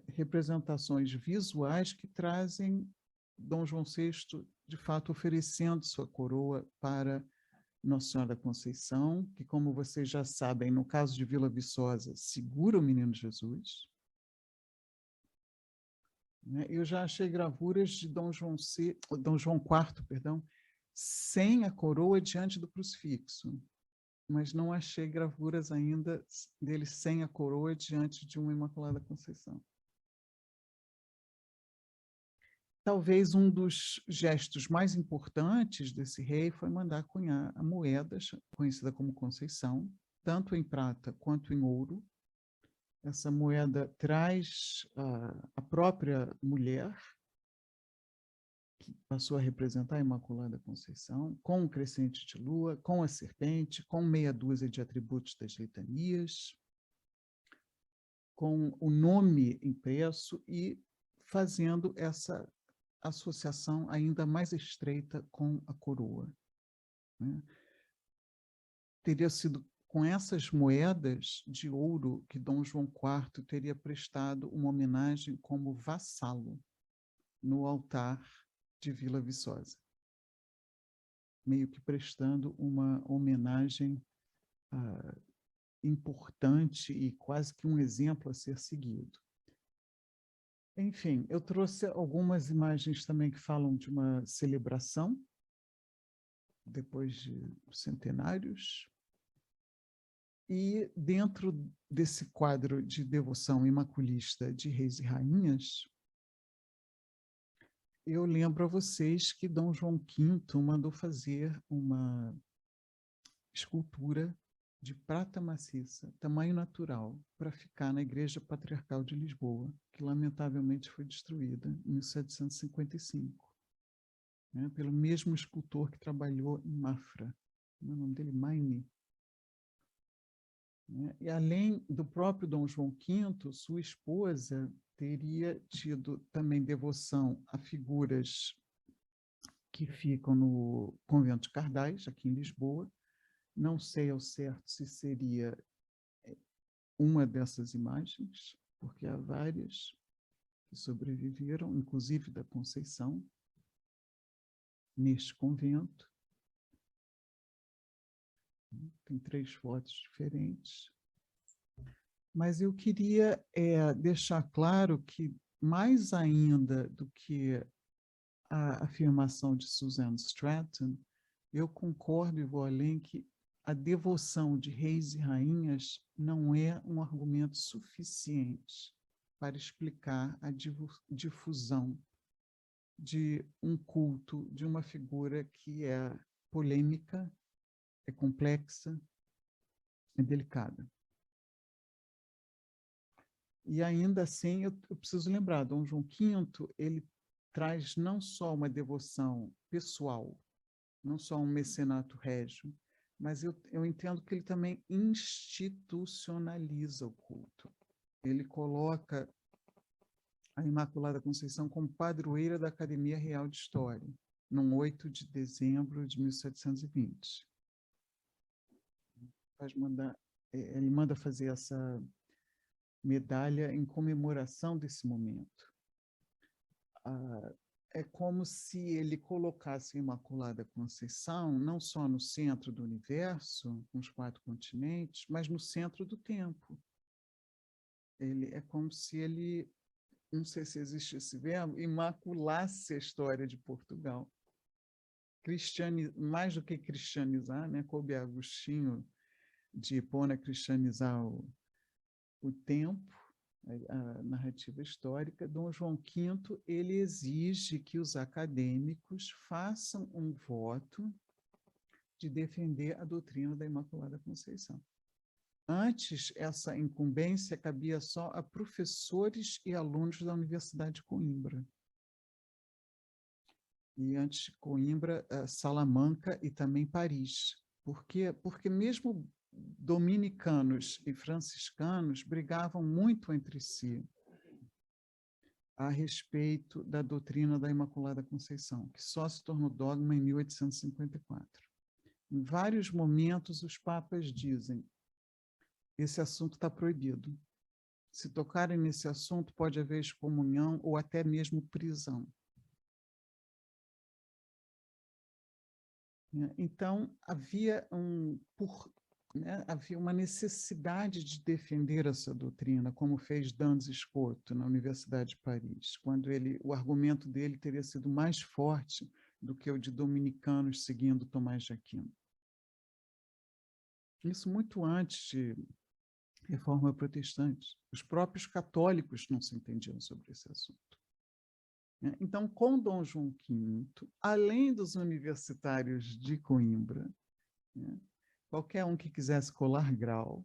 representações visuais que trazem Dom João VI, de fato, oferecendo sua coroa para Nossa Senhora da Conceição, que, como vocês já sabem, no caso de Vila Viçosa, segura o Menino Jesus. Eu já achei gravuras de Dom João IV, perdão, sem a coroa diante do crucifixo, mas não achei gravuras ainda dele sem a coroa diante de uma Imaculada Conceição. Talvez um dos gestos mais importantes desse rei foi mandar cunhar a moeda, conhecida como Conceição, tanto em prata quanto em ouro. Essa moeda traz a própria mulher, que passou a representar a Imaculada Conceição, com o crescente de lua, com a serpente, com meia dúzia de atributos das litanias, com o nome impresso e fazendo essa associação ainda mais estreita com a coroa, né? Teria sido com essas moedas de ouro que Dom João IV teria prestado uma homenagem como vassalo no altar de Vila Viçosa, meio que prestando uma homenagem importante e quase que um exemplo a ser seguido. Enfim, eu trouxe algumas imagens também que falam de uma celebração depois de centenários. E dentro desse quadro de devoção imaculista de reis e rainhas, eu lembro a vocês que Dom João V mandou fazer uma escultura de prata maciça, tamanho natural, para ficar na Igreja Patriarcal de Lisboa, que lamentavelmente foi destruída em 1755, né, pelo mesmo escultor que trabalhou em Mafra. O nome dele, Maine. Né? E além do próprio Dom João V, sua esposa teria tido também devoção a figuras que ficam no convento de Cardais, aqui em Lisboa. Não sei ao certo se seria uma dessas imagens, porque há várias que sobreviveram, inclusive da Conceição, neste convento. Tem 3 fotos diferentes. Mas eu queria deixar claro que, mais ainda do que a afirmação de Suzanne Stratton, eu concordo e vou além que a devoção de reis e rainhas não é um argumento suficiente para explicar a difusão de um culto, de uma figura que é polêmica, é complexa, é delicada. E ainda assim, eu preciso lembrar, Dom João V, ele traz não só uma devoção pessoal, não só um mecenato régio, mas eu entendo que ele também institucionaliza o culto. Ele coloca a Imaculada Conceição como padroeira da Academia Real de História, no 8 de dezembro de 1720. Ele manda fazer essa medalha em comemoração desse momento. É como se ele colocasse a Imaculada Conceição não só no centro do universo, com os 4 continentes, mas no centro do tempo. É como se ele, não sei se existe esse verbo, imaculasse a história de Portugal. Mais do que cristianizar, né? Coube a Agostinho de Hipona cristianizar o tempo, a narrativa histórica. Dom João V, ele exige que os acadêmicos façam um voto de defender a doutrina da Imaculada Conceição. Antes, essa incumbência cabia só a professores e alunos da Universidade de Coimbra. E antes de Coimbra, Salamanca e também Paris. Por quê? Porque mesmo dominicanos e franciscanos brigavam muito entre si a respeito da doutrina da Imaculada Conceição, que só se tornou dogma em 1854. Em vários momentos, os papas dizem: esse assunto está proibido. Se tocarem nesse assunto, pode haver excomunhão ou até mesmo prisão. Então, havia uma necessidade de defender essa doutrina, como fez Duns Scoto na Universidade de Paris, quando o argumento dele teria sido mais forte do que o de dominicanos seguindo Tomás de Aquino. Isso muito antes de Reforma Protestante. Os próprios católicos não se entendiam sobre esse assunto. Então, com Dom João V, além dos universitários de Coimbra, qualquer um que quisesse colar grau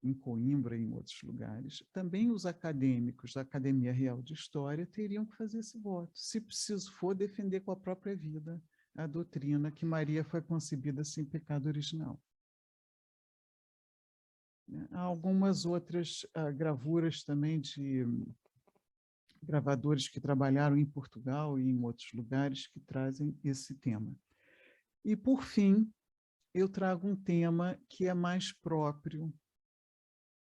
em Coimbra e em outros lugares, também os acadêmicos da Academia Real de História teriam que fazer esse voto, se preciso for defender com a própria vida a doutrina que Maria foi concebida sem pecado original. Há algumas outras gravuras também de gravadores que trabalharam em Portugal e em outros lugares que trazem esse tema. E, por fim, eu trago um tema que é mais próprio,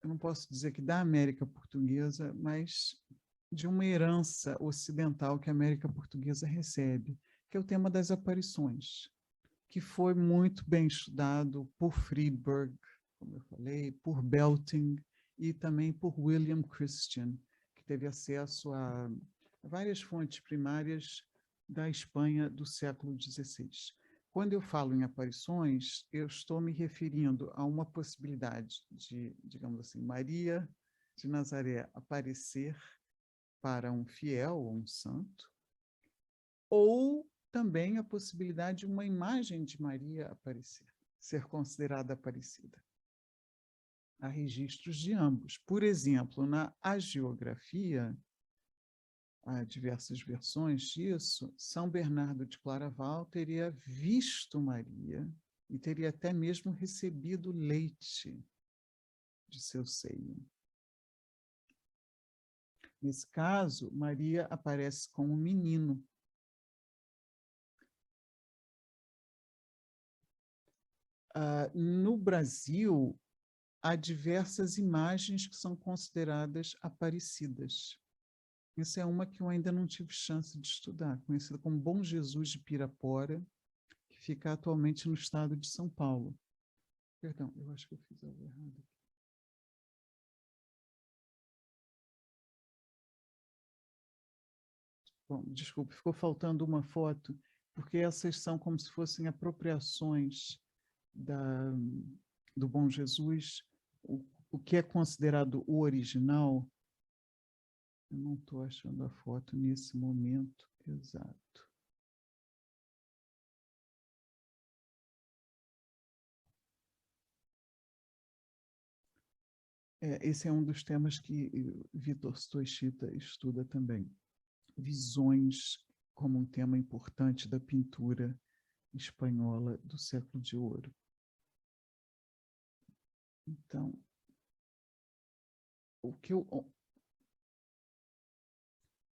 eu não posso dizer que da América Portuguesa, mas de uma herança ocidental que a América Portuguesa recebe, que é o tema das aparições, que foi muito bem estudado por Friedberg, como eu falei, por Belting e também por William Christian, que teve acesso a várias fontes primárias da Espanha do século XVI. quando eu falo em aparições, eu estou me referindo a uma possibilidade de, digamos assim, Maria de Nazaré aparecer para um fiel ou um santo, ou também a possibilidade de uma imagem de Maria aparecer, ser considerada aparecida. Há registros de ambos. Por exemplo, na hagiografia, há diversas versões disso, São Bernardo de Claraval teria visto Maria e teria até mesmo recebido leite de seu seio. Nesse caso, Maria aparece como um menino. No Brasil, há diversas imagens que são consideradas aparecidas. Essa é uma que eu ainda não tive chance de estudar, conhecida como Bom Jesus de Pirapora, que fica atualmente no estado de São Paulo. Perdão, eu acho que eu fiz algo errado aqui. Bom, desculpe, ficou faltando uma foto, porque essas são como se fossem apropriações do Bom Jesus. O que é considerado o original, eu não estou achando a foto nesse momento exato. Esse é um dos temas que Vítor Stoichita estuda também. Visões como um tema importante da pintura espanhola do século de ouro. Então,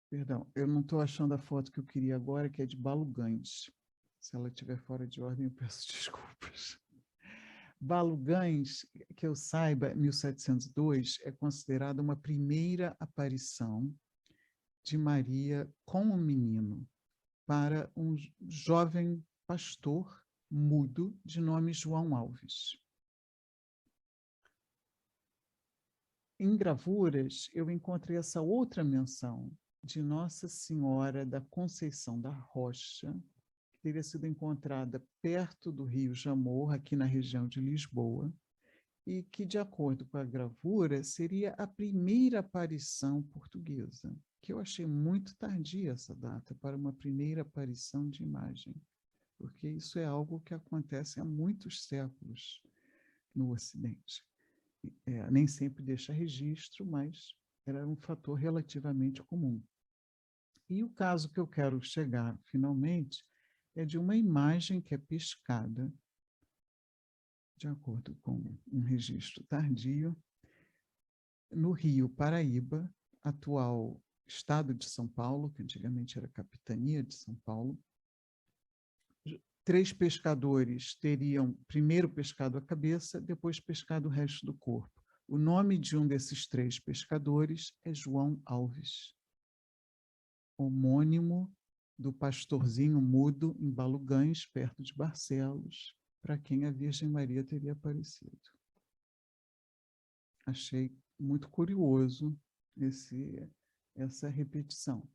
Perdão, eu não estou achando a foto que eu queria agora, que é de Balugães. Se ela estiver fora de ordem, eu peço desculpas. Balugães, que eu saiba, 1702, é considerada uma primeira aparição de Maria com um menino para um jovem pastor mudo de nome João Alves. Em gravuras, eu encontrei essa outra menção de Nossa Senhora da Conceição da Rocha, que teria sido encontrada perto do Rio Jamor, aqui na região de Lisboa, e que, de acordo com a gravura, seria a primeira aparição portuguesa, que eu achei muito tardia essa data para uma primeira aparição de imagem, porque isso é algo que acontece há muitos séculos no Ocidente. Nem sempre deixa registro, mas era um fator relativamente comum. E o caso que eu quero chegar, finalmente, é de uma imagem que é pescada, de acordo com um registro tardio, no Rio Paraíba, atual estado de São Paulo, que antigamente era capitania de São Paulo. 3 pescadores teriam primeiro pescado a cabeça, depois pescado o resto do corpo. O nome de um desses 3 pescadores é João Alves, homônimo do pastorzinho mudo em Balugães, perto de Barcelos, para quem a Virgem Maria teria aparecido. Achei muito curioso essa repetição.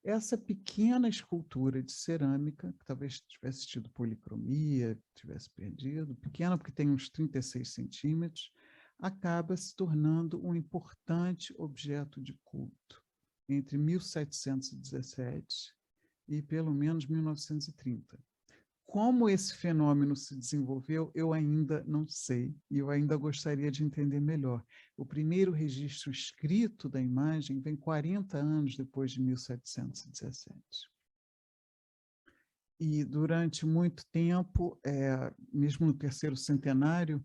Essa pequena escultura de cerâmica, que talvez tivesse tido policromia, tivesse perdido, pequena porque tem uns 36 centímetros, acaba se tornando um importante objeto de culto entre 1717 e pelo menos 1930. Como esse fenômeno se desenvolveu, eu ainda não sei, e eu ainda gostaria de entender melhor. O primeiro registro escrito da imagem vem 40 anos depois de 1717. E durante muito tempo, mesmo no terceiro centenário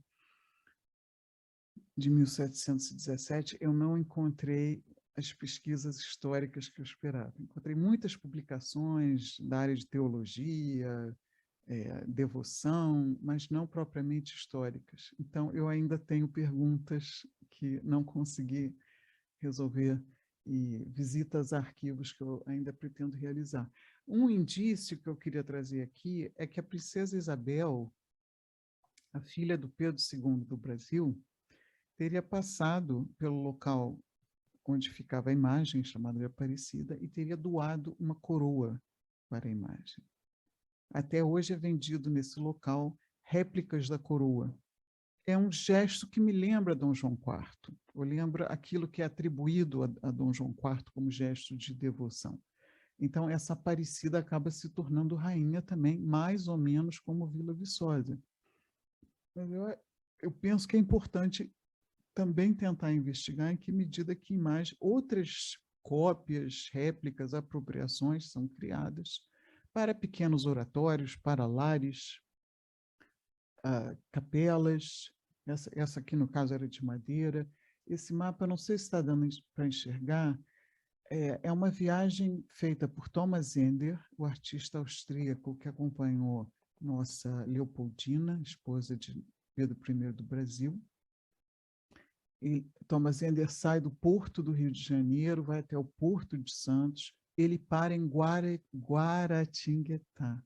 de 1717, eu não encontrei as pesquisas históricas que eu esperava. Encontrei muitas publicações da área de teologia, devoção, mas não propriamente históricas. Então, eu ainda tenho perguntas que não consegui resolver e visitas a arquivos que eu ainda pretendo realizar. Um indício que eu queria trazer aqui é que a princesa Isabel, a filha do Pedro II do Brasil, teria passado pelo local onde ficava a imagem, chamada de Aparecida, e teria doado uma coroa para a imagem. Até hoje é vendido nesse local réplicas da coroa. É um gesto que me lembra Dom João IV, ou lembra aquilo que é atribuído a Dom João IV como gesto de devoção. Então, essa Aparecida acaba se tornando rainha também, mais ou menos como Vila Viçosa. Mas eu penso que é importante também tentar investigar em que medida que outras cópias, réplicas, apropriações são criadas para pequenos oratórios, para lares, capelas. Essa aqui, no caso, era de madeira. Esse mapa, não sei se está dando para enxergar, é uma viagem feita por Thomas Ender, o artista austríaco que acompanhou nossa Leopoldina, esposa de Pedro I do Brasil. E Thomas Ender sai do Porto do Rio de Janeiro, vai até o Porto de Santos, ele para em Guaratinguetá.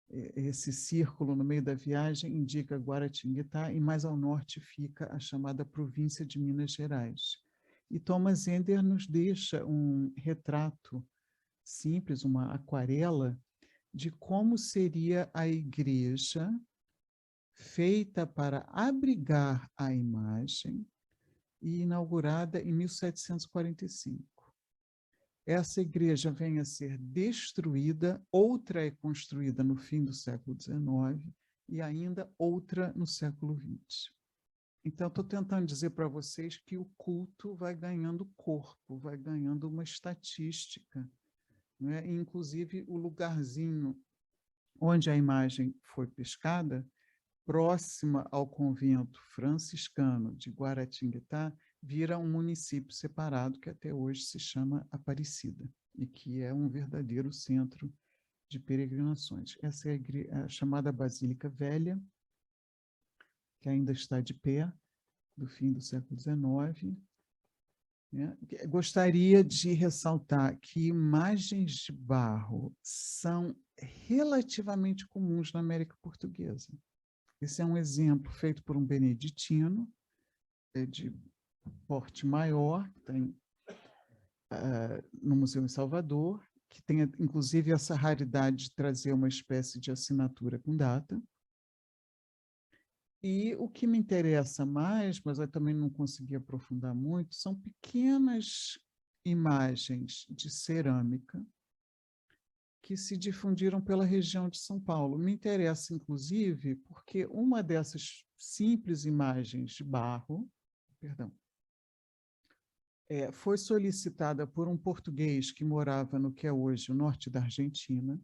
Esse círculo no meio da viagem indica Guaratinguetá, e mais ao norte fica a chamada província de Minas Gerais. E Thomas Ender nos deixa um retrato simples, uma aquarela, de como seria a igreja feita para abrigar a imagem e inaugurada em 1745. Essa igreja vem a ser destruída, outra é construída no fim do século XIX e ainda outra no século XX. Então, estou tentando dizer para vocês que o culto vai ganhando corpo, vai ganhando uma estatística, né? Inclusive, o lugarzinho onde a imagem foi pescada, próxima ao convento franciscano de Guaratinguetá, vira um município separado que até hoje se chama Aparecida e que é um verdadeiro centro de peregrinações. Essa é a chamada Basílica Velha, que ainda está de pé, do fim do século XIX. Gostaria de ressaltar que imagens de barro são relativamente comuns na América Portuguesa. Esse é um exemplo feito por um beneditino, de porte maior, que tem no Museu em Salvador, que tem, inclusive, essa raridade de trazer uma espécie de assinatura com data. E o que me interessa mais, mas eu também não consegui aprofundar muito, são pequenas imagens de cerâmica que se difundiram pela região de São Paulo. Me interessa, inclusive, porque uma dessas simples imagens de barro, foi solicitada por um português que morava no que é hoje o norte da Argentina.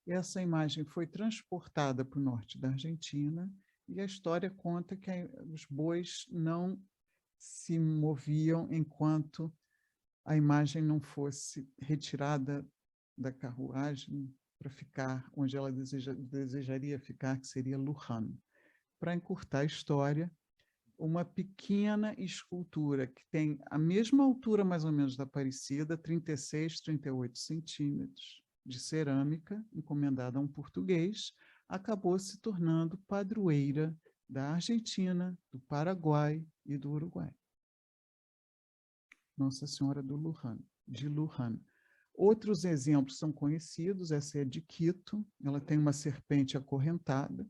Essa imagem foi transportada para o norte da Argentina e a história conta que os bois não se moviam enquanto a imagem não fosse retirada da carruagem para ficar onde ela desejaria ficar, que seria Luján. Para encurtar a história, uma pequena escultura que tem a mesma altura, mais ou menos, da Aparecida, 36, 38 centímetros, de cerâmica, encomendada a um português, acabou se tornando padroeira da Argentina, do Paraguai e do Uruguai. Nossa Senhora de Luján. Outros exemplos são conhecidos, essa é de Quito, ela tem uma serpente acorrentada,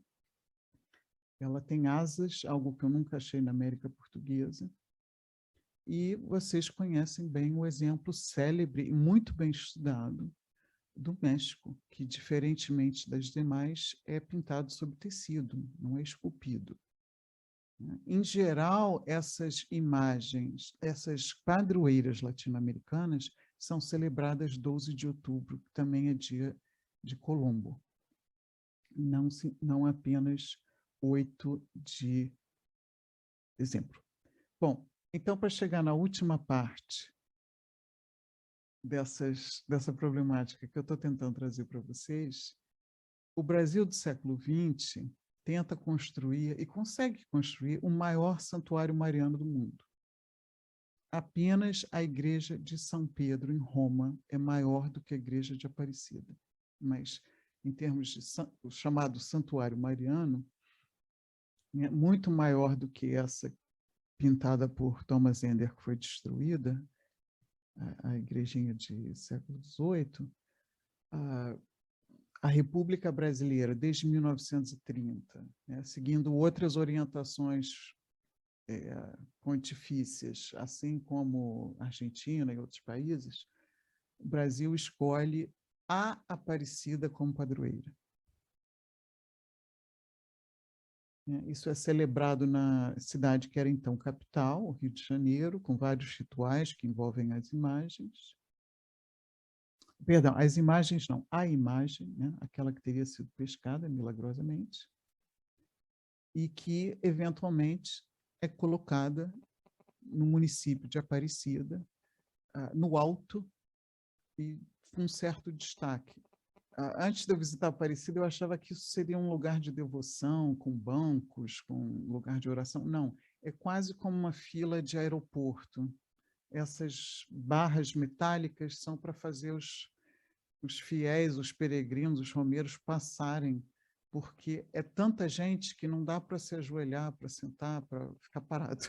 ela tem asas, algo que eu nunca achei na América Portuguesa, e vocês conhecem bem o exemplo célebre e muito bem estudado do México, que, diferentemente das demais, é pintado sobre tecido, não é esculpido. Em geral, essas imagens, essas padroeiras latino-americanas, são celebradas 12 de outubro, que também é dia de Colombo, não apenas 8 de dezembro. Bom, então, para chegar na última parte dessa problemática que eu estou tentando trazer para vocês, o Brasil do século XX tenta construir e consegue construir o maior santuário mariano do mundo. Apenas a igreja de São Pedro, em Roma, é maior do que a igreja de Aparecida. Mas, em termos de o chamado santuário mariano, é muito maior do que essa pintada por Thomas Ender, que foi destruída, a igrejinha de século XVIII. a República Brasileira, desde 1930, né, seguindo outras orientações pontifícias, assim como a Argentina e outros países, o Brasil escolhe a Aparecida como padroeira. Isso é celebrado na cidade que era então capital, o Rio de Janeiro, com vários rituais que envolvem as imagens. Perdão, as imagens não, a imagem, né? Aquela que teria sido pescada milagrosamente, e que, eventualmente, é colocada no município de Aparecida, no alto e com um certo destaque. Antes de eu visitar Aparecida, eu achava que isso seria um lugar de devoção, com bancos, com lugar de oração. Não, é quase como uma fila de aeroporto. Essas barras metálicas são para fazer os fiéis, os peregrinos, os romeiros passarem, porque é tanta gente que não dá para se ajoelhar, para sentar, para ficar parado.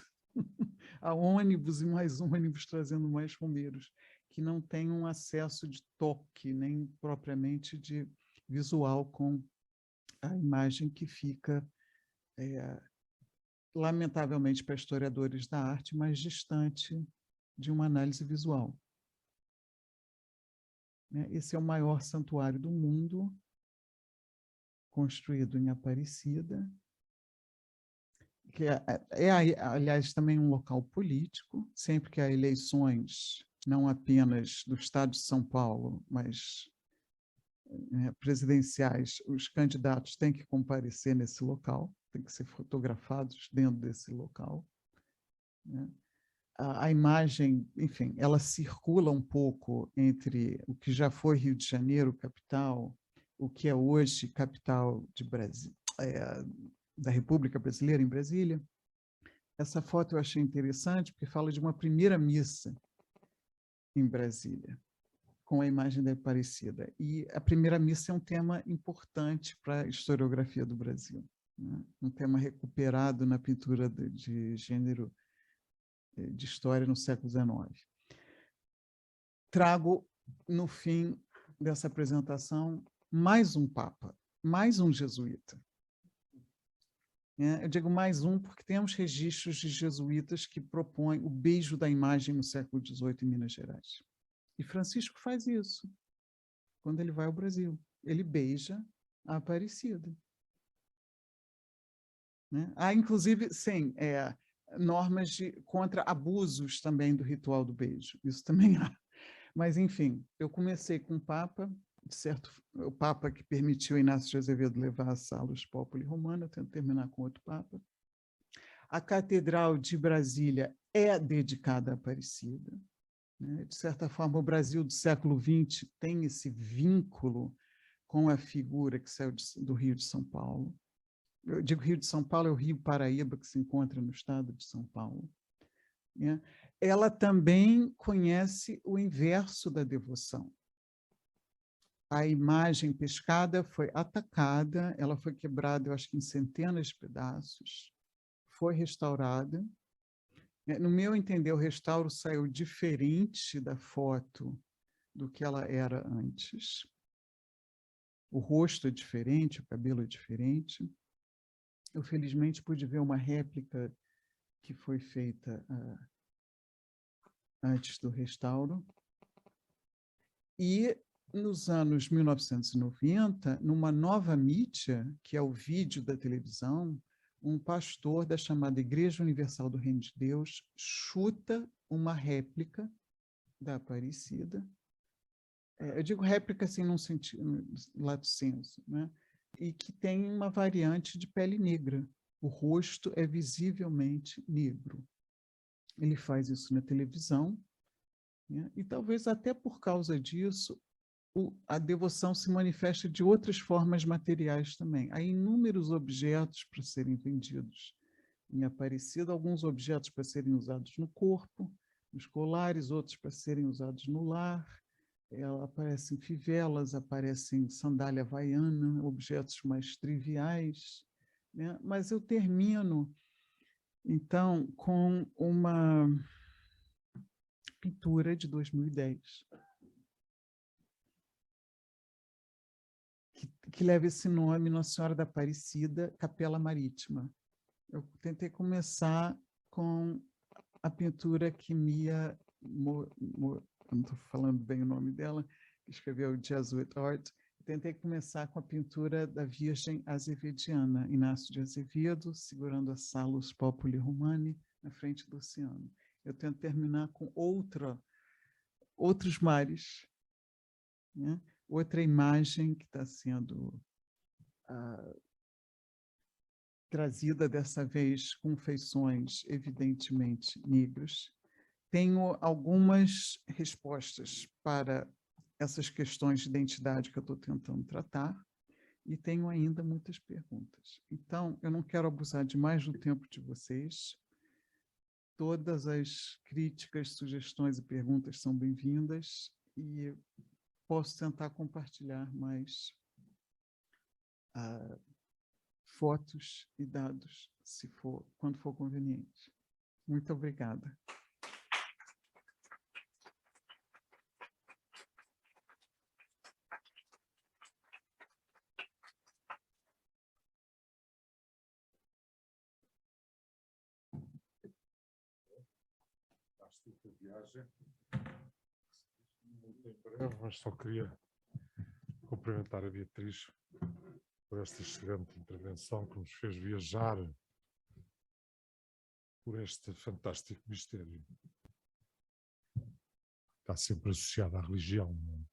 Há ônibus e mais ônibus trazendo mais romeiros, que não têm um acesso de toque, nem propriamente de visual com a imagem que fica, lamentavelmente para historiadores da arte, mais distante de uma análise visual. Esse é o maior santuário do mundo, construído em Aparecida, que aliás, também um local político. Sempre que há eleições, não apenas do Estado de São Paulo, mas presidenciais, os candidatos têm que comparecer nesse local, têm que ser fotografados dentro desse local. A imagem, enfim, ela circula um pouco entre o que já foi Rio de Janeiro, capital, o que é hoje capital de Brasil, da República Brasileira, em Brasília. Essa foto eu achei interessante, porque fala de uma primeira missa em Brasília, com a imagem da Aparecida. E a primeira missa é um tema importante para a historiografia do Brasil, né? Um tema recuperado na pintura de gênero de história no século XIX. Trago, no fim dessa apresentação, mais um papa, mais um jesuíta. Eu digo mais um porque temos registros de jesuítas que propõem o beijo da imagem no século XVIII em Minas Gerais. E Francisco faz isso quando ele vai ao Brasil. Ele beija a Aparecida. Há, inclusive, sim, normas contra abusos também do ritual do beijo. Isso também há. Mas, enfim, eu comecei com o Papa, o Papa que permitiu Inácio de Azevedo levar a Salus Populi Romana, eu tento terminar com outro Papa. A Catedral de Brasília é dedicada à Aparecida. De certa forma, o Brasil do século XX tem esse vínculo com a figura que saiu do Rio de São Paulo. Eu digo Rio de São Paulo, é o Rio Paraíba, que se encontra no estado de São Paulo. Ela também conhece o inverso da devoção. A imagem pescada foi atacada, ela foi quebrada, eu acho que em centenas de pedaços, foi restaurada. No meu entender, o restauro saiu diferente da foto do que ela era antes. O rosto é diferente, o cabelo é diferente. Eu, felizmente, pude ver uma réplica que foi feita antes do restauro. E, nos anos 1990, numa nova mídia, que é o vídeo da televisão, um pastor da chamada Igreja Universal do Reino de Deus chuta uma réplica da Aparecida. Eu digo réplica assim, num sentido, lato sensu, né? E que tem uma variante de pele negra. O rosto é visivelmente negro. Ele faz isso na televisão, né? E talvez até por causa disso, a devoção se manifesta de outras formas materiais também. Há inúmeros objetos para serem vendidos em Aparecida, alguns objetos para serem usados no corpo, nos colares, outros para serem usados no lar. Aparecem fivelas, aparecem sandália havaiana, objetos mais triviais, né? Mas eu termino, então, com uma pintura de 2010. que leva esse nome, Nossa Senhora da Aparecida, Capela Marítima. Eu tentei começar com a pintura que Mia, eu não estou falando bem o nome dela, que escreveu Jesuit Art. Tentei começar com a pintura da Virgem Azevediana, Inácio de Azevedo, segurando a Salus Populi Romani, na frente do oceano. Eu tento terminar com outros mares, né? Outra imagem que está sendo trazida dessa vez com feições evidentemente negras. Tenho algumas respostas para essas questões de identidade que eu estou tentando tratar e tenho ainda muitas perguntas. Então, eu não quero abusar de mais do tempo de vocês. Todas as críticas, sugestões e perguntas são bem-vindas e posso tentar compartilhar mais fotos e dados, quando for conveniente. Muito obrigada. A viagem muito em breve, mas só queria cumprimentar a Beatriz por esta excelente intervenção que nos fez viajar por este fantástico mistério. Está sempre associado à religião, não é?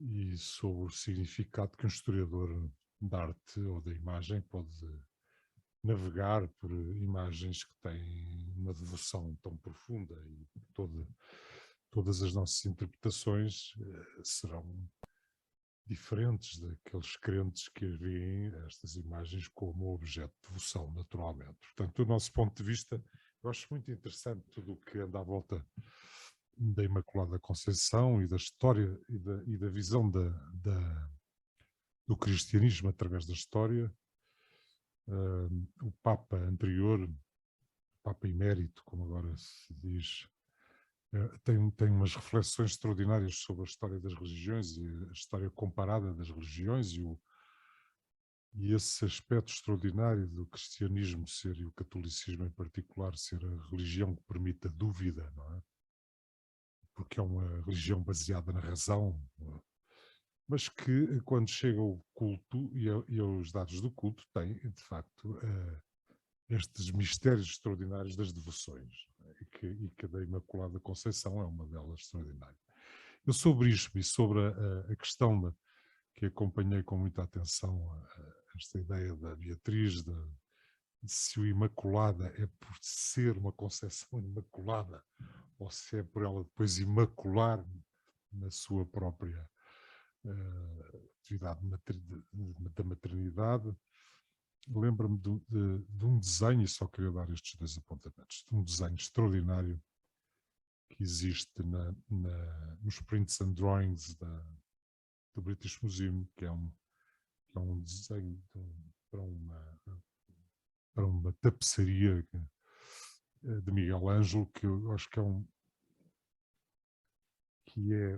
E sobre o significado que um historiador da arte ou da imagem pode navegar por imagens que têm uma devoção tão profunda e todas as nossas interpretações serão diferentes daqueles crentes que veem estas imagens como objeto de devoção, naturalmente. Portanto, do nosso ponto de vista, eu acho muito interessante tudo o que anda à volta da Imaculada Conceição e da história e da visão do cristianismo através da história. O Papa anterior, o Papa Emérito, como agora se diz, tem umas reflexões extraordinárias sobre a história das religiões e a história comparada das religiões e esse aspecto extraordinário do cristianismo ser, e o catolicismo em particular, ser a religião que permite a dúvida, não é? Porque é uma religião baseada na razão, mas que quando chega ao culto e aos dados do culto tem, de facto, estes mistérios extraordinários das devoções, e que da Imaculada Conceição é uma delas extraordinária. Eu sobre isto e sobre a questão que acompanhei com muita atenção, esta ideia da Beatriz, de se o Imaculada é por ser uma Conceição imaculada, ou se é por ela depois imacular na sua própria atividade da maternidade. Lembro-me de um desenho, e só queria dar estes dois apontamentos, de um desenho extraordinário que existe nos prints and drawings do British Museum, que é um desenho para uma tapeçaria de Miguel Ângelo, que eu acho que é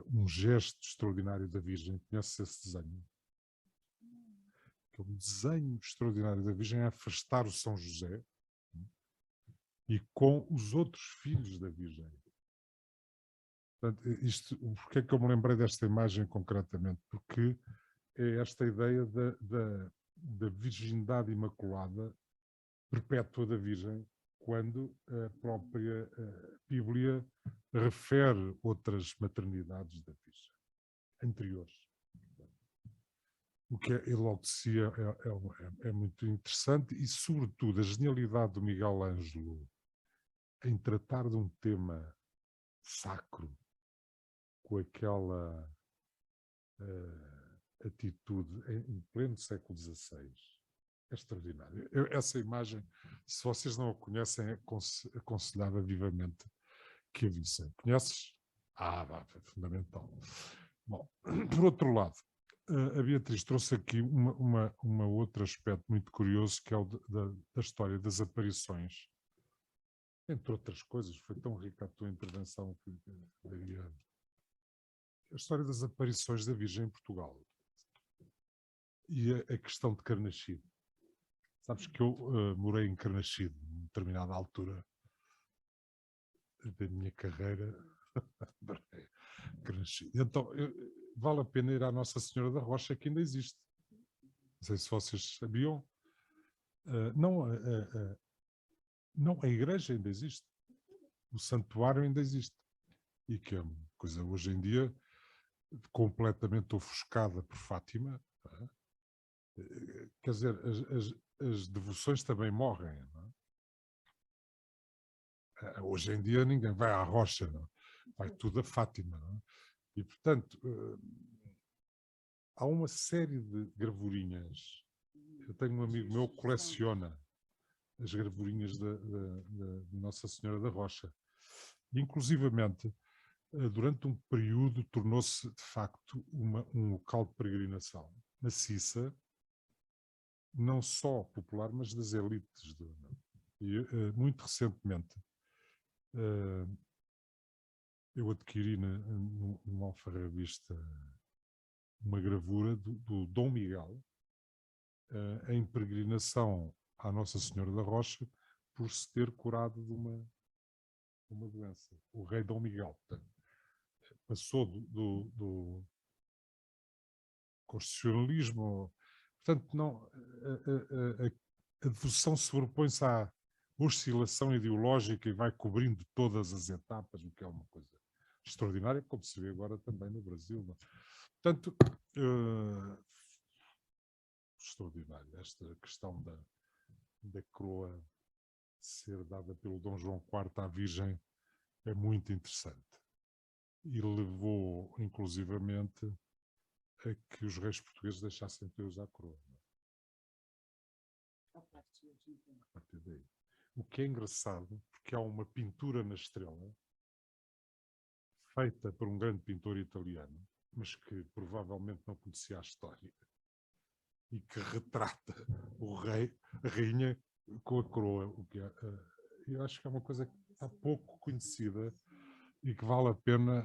um gesto extraordinário da Virgem. Conhece esse desenho? Que é um desenho extraordinário da Virgem a afastar o São José e com os outros filhos da Virgem. Portanto, porque é que eu me lembrei desta imagem concretamente? Porque é esta ideia da virgindade imaculada perpétua da Virgem, quando a própria Bíblia refere outras maternidades da Virgem, anteriores. O que logo de si é muito interessante e, sobretudo, a genialidade do Miguel Ângelo em tratar de um tema sacro com aquela atitude em pleno século XVI. É extraordinário. Essa imagem, se vocês não a conhecem, aconselhava vivamente que a vissem. Conheces? É fundamental. Bom, por outro lado, a Beatriz trouxe aqui um outro aspecto muito curioso, que é o da história das aparições. Entre outras coisas, foi tão rica a tua intervenção que daria a história das aparições da Virgem em Portugal. E a questão de Carnaxide. Sabes que eu morei em Carnaxide, em determinada altura da minha carreira. Carnaxide. Então, vale a pena ir à Nossa Senhora da Rocha, que ainda existe. Não sei se vocês sabiam. Não, a igreja ainda existe. O santuário ainda existe. E que é uma coisa, hoje em dia, completamente ofuscada por Fátima. Quer dizer, as devoções também morrem. Não é? Hoje em dia ninguém vai à rocha, não? Vai tudo a Fátima. Não é? E, portanto, há uma série de gravurinhas. Eu tenho um amigo meu que coleciona as gravurinhas de Nossa Senhora da Rocha. Inclusivamente, durante um período, tornou-se, de facto, um local de peregrinação maciça, não só popular, mas das elites. E, muito recentemente, eu adquiri numa alfarrabista uma gravura do Dom Miguel, em peregrinação à Nossa Senhora da Rocha, por se ter curado de uma doença. O rei Dom Miguel. Portanto, passou do constitucionalismo. Portanto, não, a devoção sobrepõe-se à oscilação ideológica e vai cobrindo todas as etapas, o que é uma coisa extraordinária, como se vê agora também no Brasil. Não? Portanto, extraordinário esta questão da coroa ser dada pelo Dom João IV à Virgem é muito interessante. E levou, inclusivamente, a que os reis portugueses deixassem de usar a coroa. A partir daí. O que é engraçado, porque há uma pintura na estrela, feita por um grande pintor italiano, mas que provavelmente não conhecia a história, e que retrata o rei, a rainha, com a coroa. O que eu acho que é uma coisa que está pouco conhecida e que vale a pena